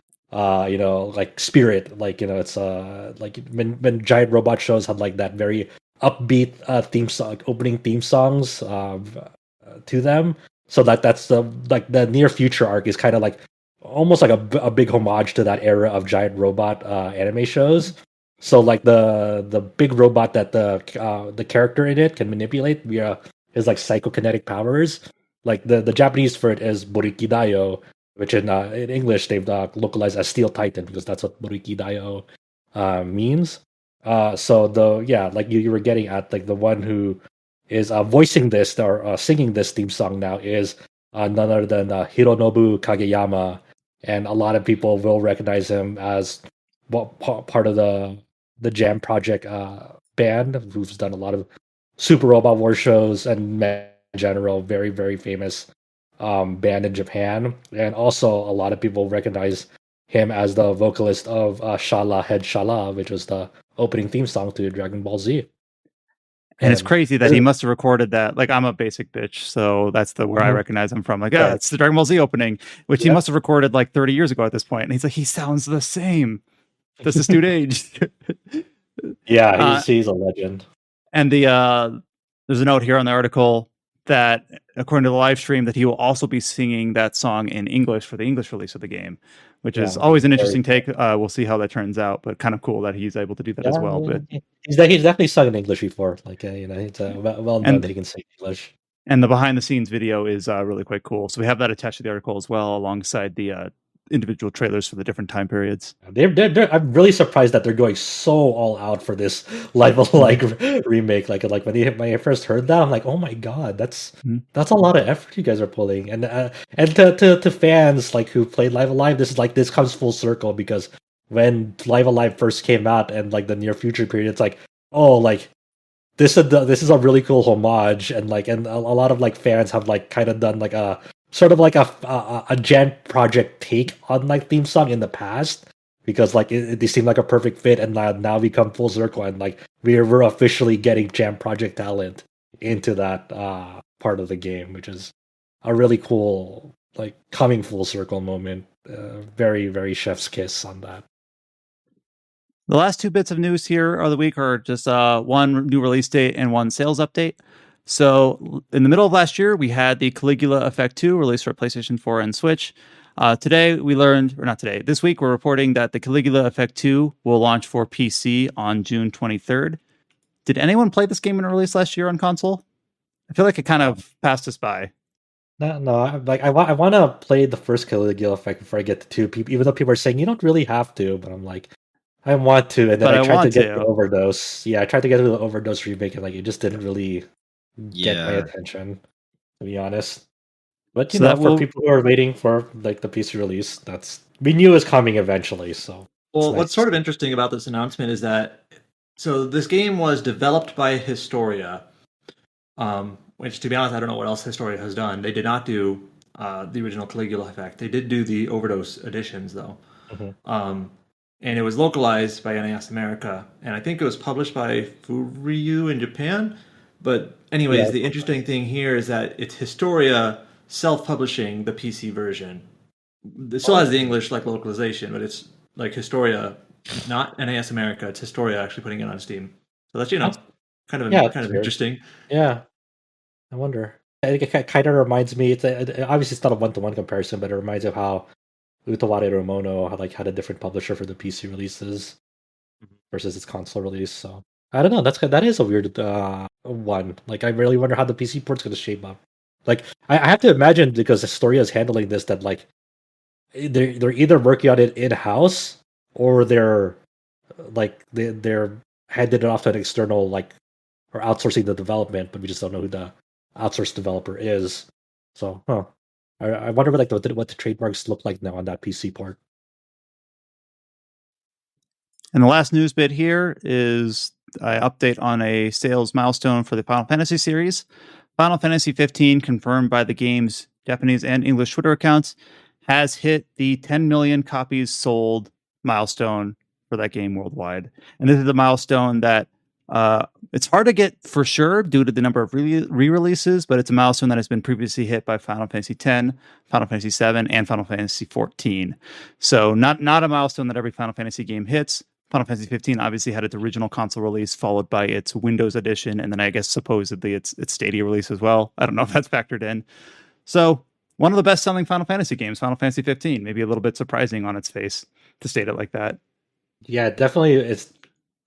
you know, like spirit. Like you know, it's like when giant robot shows had like that very upbeat theme song, opening theme songs to them. So that's the Near Future arc is kind of like almost like a big homage to that era of giant robot anime shows. So like the big robot that the character in it can manipulate via his like psychokinetic powers. Like the Japanese for it is Boriki Daio, which in English they've localized as Steel Titan, because that's what Boriki Daio means. So like you were getting at, like the one who is voicing this or singing this theme song now is none other than Hironobu Kageyama, and a lot of people will recognize him as part of the Jam Project band, who's done a lot of Super Robot War shows and Mega general, very very famous band in Japan, and also a lot of people recognize him as the vocalist of Shala Head Shala, which was the opening theme song to Dragon Ball Z. And it's crazy that he must have recorded that. Like, I'm a basic bitch, so that's where I recognize him from. Like, it's the Dragon Ball Z opening, which he must have recorded like 30 years ago at this point. And he's like, he sounds the same. Does this dude age? Yeah, he's a legend. And there's a note here on the article that, according to the live stream, that he will also be singing that song in English for the English release of the game, which is always an interesting take. We'll see how that turns out, but kind of cool that he's able to do that as well. But he's definitely sung in English before. Like, it's well known that he can sing English. And the behind the scenes video is really quite cool. So we have that attached to the article as well, alongside the individual trailers for the different time periods. I'm really surprised that they're going so all out for this Live Alive remake. Like when I first heard that, I'm like, oh my god, that's a lot of effort you guys are pulling. And to fans like who played Live Alive, this comes full circle, because when Live Alive first came out and like the near future period, it's like, oh, like this is a really cool homage, and a lot of like fans have like kind of done like a sort of like a Jam Project take on like theme song in the past, because like they seem like a perfect fit, and now we come full circle, and like we're officially getting Jam Project talent into that part of the game, which is a really cool like coming full circle moment. Very very chef's kiss on that. The last two bits of news here of the week are just one new release date and one sales update. So in the middle of last year, we had the Caligula Effect 2 released for PlayStation 4 and Switch. Today we learned, or not today, this week we're reporting that the Caligula Effect 2 will launch for PC on June 23rd. Did anyone play this game in release last year on console? I feel like it kind of passed us by. No. Like I want to play the first Caligula Effect before I get to 2. Even though people are saying you don't really have to, but I'm like, I want to. And then I tried to get the Overdose. Yeah, I tried to get to the Overdose remake, and like it just didn't really get my attention, to be honest. But for people who are waiting for like the PC release, we knew it was coming eventually. So what's sort of interesting about this announcement is that this game was developed by Historia, which, to be honest, I don't know what else Historia has done. They did not do the original Caligula Effect. They did do the Overdose editions though. And it was localized by NAS America, and I think it was published by FuRyu in Japan. But anyways, the interesting thing here is that it's Historia self-publishing the PC version. It still has the English like localization, but it's like Historia, not NAS America. It's Historia actually putting it on Steam. So that's kind of interesting. Yeah, I wonder. It kind of reminds me. Obviously it's not a one-to-one comparison, but it reminds me of how Utaware Romono had a different publisher for the PC releases versus its console release. So I don't know. That is a weird one. Like I really wonder how the PC port's going to shape up. Like I have to imagine, because Historia is handling this, that like they're either working on it in house, or they're handed it off to an external, like, or outsourcing the development, but we just don't know who the outsourced developer is. So I wonder what the trademarks look like now on that PC port. And the last news bit here is an update on a sales milestone for the Final Fantasy series. Final Fantasy 15, confirmed by the game's Japanese and English Twitter accounts, has hit the 10 million copies sold milestone for that game worldwide. And this is a milestone that it's hard to get for sure due to the number of re-releases, but it's a milestone that has been previously hit by Final Fantasy X, Final Fantasy VII, and Final Fantasy XIV. So not a milestone that every Final Fantasy game hits. Final Fantasy 15 obviously had its original console release, followed by its Windows edition, and then I guess supposedly its Stadia release as well. I don't know if that's factored in. So one of the best-selling Final Fantasy games, Final Fantasy 15, maybe a little bit surprising on its face to state it like that. Yeah, definitely.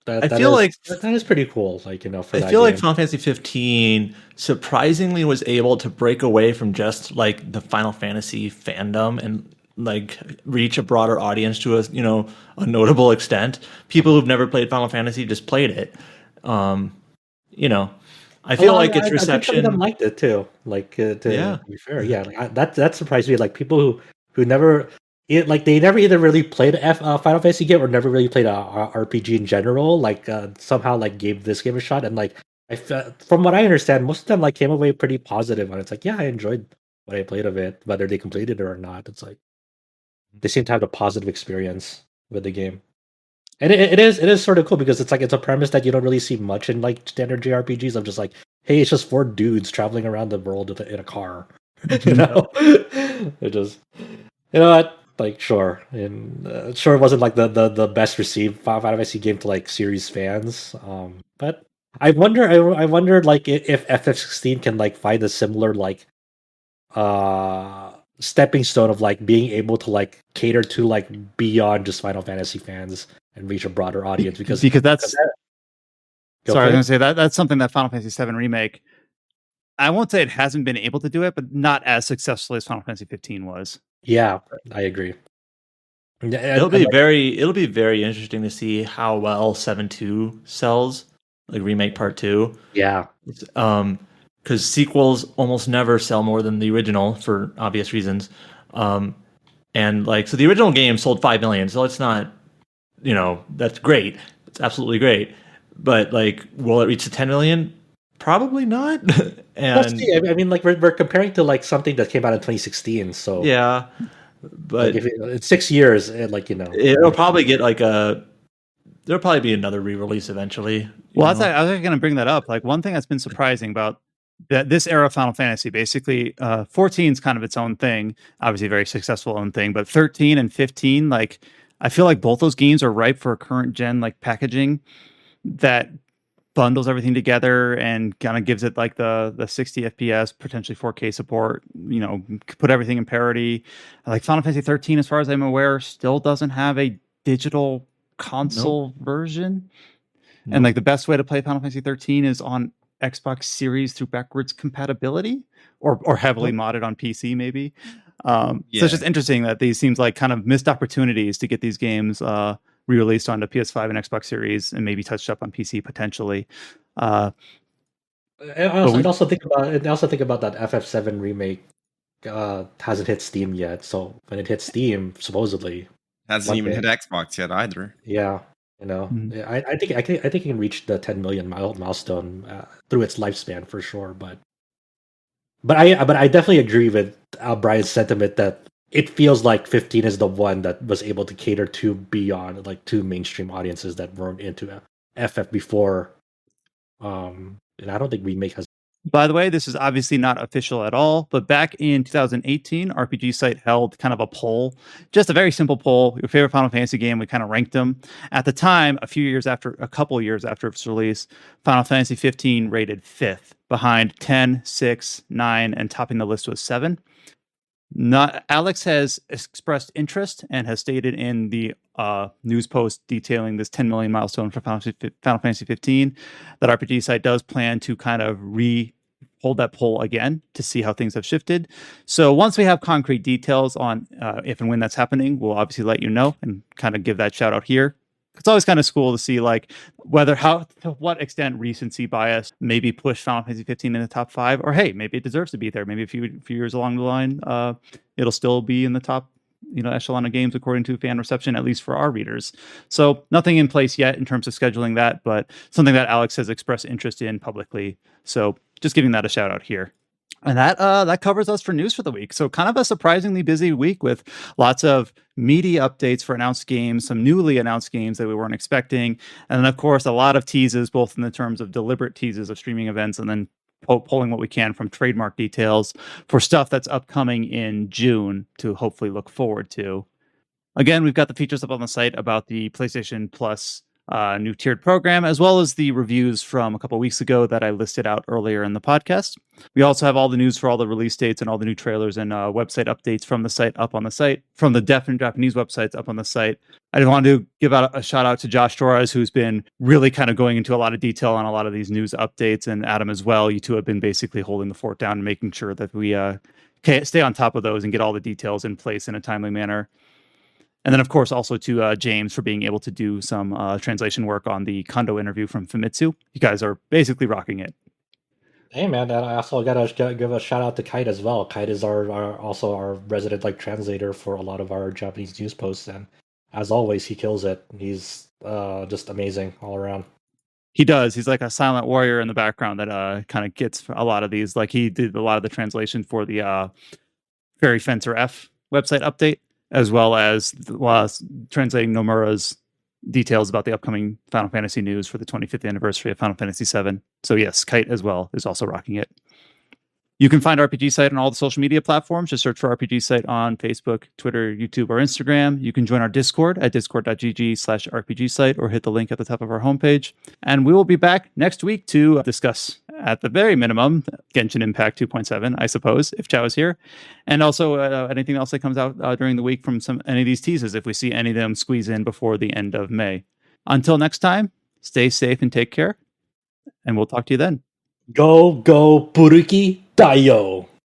That is pretty cool. Like, for I that feel game. like Final Fantasy 15 surprisingly was able to break away from just like the Final Fantasy fandom and like reach a broader audience to a notable extent. People who've never played Final Fantasy just played it. I feel like its reception. I think some of them liked it too. Like to be fair, that surprised me. Like people who never. They never either really played a Final Fantasy game or never really played a RPG in general. Like somehow like gave this game a shot, and like From what I understand, most of them like came away pretty positive on it. It's like, yeah, I enjoyed what I played of it, whether they completed it or not. It's like they seem to have a positive experience with the game. And it is sort of cool because it's a premise that you don't really see much in like standard JRPGs of just like, hey, it's just four dudes traveling around the world in a car. You know? It just what? Like sure. And sure it wasn't like the best received Final Fantasy game to like series fans. But I wonder like if FF16 can like find a similar like stepping stone of like being able to like cater to like beyond just Final Fantasy fans and reach a broader audience because that's sorry, I was going to say that's something that Final Fantasy VII Remake, I won't say it hasn't been able to do it, but not as successfully as Final Fantasy 15 was. Yeah, I agree. It'll be very interesting to see how well 7.2 sells, like Remake Part 2. Yeah. Because sequels almost never sell more than the original for obvious reasons. And like, so the original game sold 5 million, so it's not, that's great. It's absolutely great. But like, will it reach the 10 million? Probably not. And I mean, like we're comparing to like something that came out in 2016. So yeah, but like it's 6 years, like it'll probably get like there'll probably be another re-release eventually. Well, I was actually going to bring that up. Like one thing that's been surprising about this era of Final Fantasy, basically, 14 is kind of its own thing, obviously a very successful own thing, but 13 and 15, like I feel like both those games are ripe for current gen like packaging that bundles everything together and kind of gives it like the 60 FPS, potentially 4K support, put everything in parity. Like Final Fantasy 13, as far as I'm aware, still doesn't have a digital console version. Nope. And like the best way to play Final Fantasy 13 is on Xbox Series through backwards compatibility or heavily modded on PC maybe. So it's just interesting that these seems like kind of missed opportunities to get these games re-released onto PS5 and Xbox Series and maybe touched up on PC potentially. I also think about that FF7 remake hasn't hit Steam yet. So when it hits Steam, supposedly hasn't even hit Xbox yet either. Yeah, I think it can reach the 10 million milestone through its lifespan for sure. But I definitely agree with Brian's sentiment that it feels like 15 is the one that was able to cater to beyond like to mainstream audiences that weren't into FF before. And I don't think Remake has. By the way, this is obviously not official at all, but back in 2018, RPG Site held kind of a poll, just a very simple poll. Your favorite Final Fantasy game, we kind of ranked them. At the time, a couple of years after its release, Final Fantasy 15 rated 5th, behind 10, 6, 9, and topping the list was 7. Alex has expressed interest and has stated in the news post detailing this 10 million milestone for Final Fantasy 15 that RPG Site does plan to kind of hold that poll again to see how things have shifted. So once we have concrete details on if and when that's happening, we'll obviously let you know and kind of give that shout out here. It's always kind of cool to see like to what extent recency bias maybe push Final Fantasy 15 in the top 5, or hey, maybe it deserves to be there. Maybe a few years along the line, it'll still be in the top, echelon of games according to fan reception, at least for our readers. So nothing in place yet in terms of scheduling that, but something that Alex has expressed interest in publicly. So just giving that a shout out here. And that covers us for news for the week. So kind of a surprisingly busy week with lots of meaty updates for announced games, some newly announced games that we weren't expecting, and then of course a lot of teases, both in the terms of deliberate teases of streaming events, and then pulling what we can from trademark details for stuff that's upcoming in June to hopefully look forward to. Again, we've got the features up on the site about the PlayStation Plus new tiered program, as well as the reviews from a couple of weeks ago that I listed out earlier in the podcast. We also have all the news for all the release dates and all the new trailers and website updates from the site up on the site, from the deaf and Japanese websites up on the site. I just wanted to give out a shout out to Josh Torres, who's been really kind of going into a lot of detail on a lot of these news updates, and Adam as well. You two have been basically holding the fort down and making sure that we stay on top of those and get all the details in place in a timely manner. And then, of course, also to James for being able to do some translation work on the Kondo interview from Famitsu. You guys are basically rocking it. Hey, man, and I also got to give a shout out to Kite as well. Kite is also our resident translator for a lot of our Japanese news posts. And as always, he kills it. He's just amazing all around. He does. He's like a silent warrior in the background that kind of gets a lot of these. Like he did a lot of the translation for the Fairy Fencer F website update, as well as translating Nomura's details about the upcoming Final Fantasy news for the 25th anniversary of Final Fantasy VII. So yes, Kite as well is also rocking it. You can find RPG Site on all the social media platforms. Just search for RPG Site on Facebook, Twitter, YouTube, or Instagram. You can join our Discord at discord.gg/RPG Site or hit the link at the top of our homepage. And we will be back next week to discuss, at the very minimum, Genshin Impact 2.7, I suppose, if Chao is here. And also anything else that comes out during the week from any of these teases, if we see any of them squeeze in before the end of May. Until next time, stay safe and take care. And we'll talk to you then. Go, Puruki Dayo.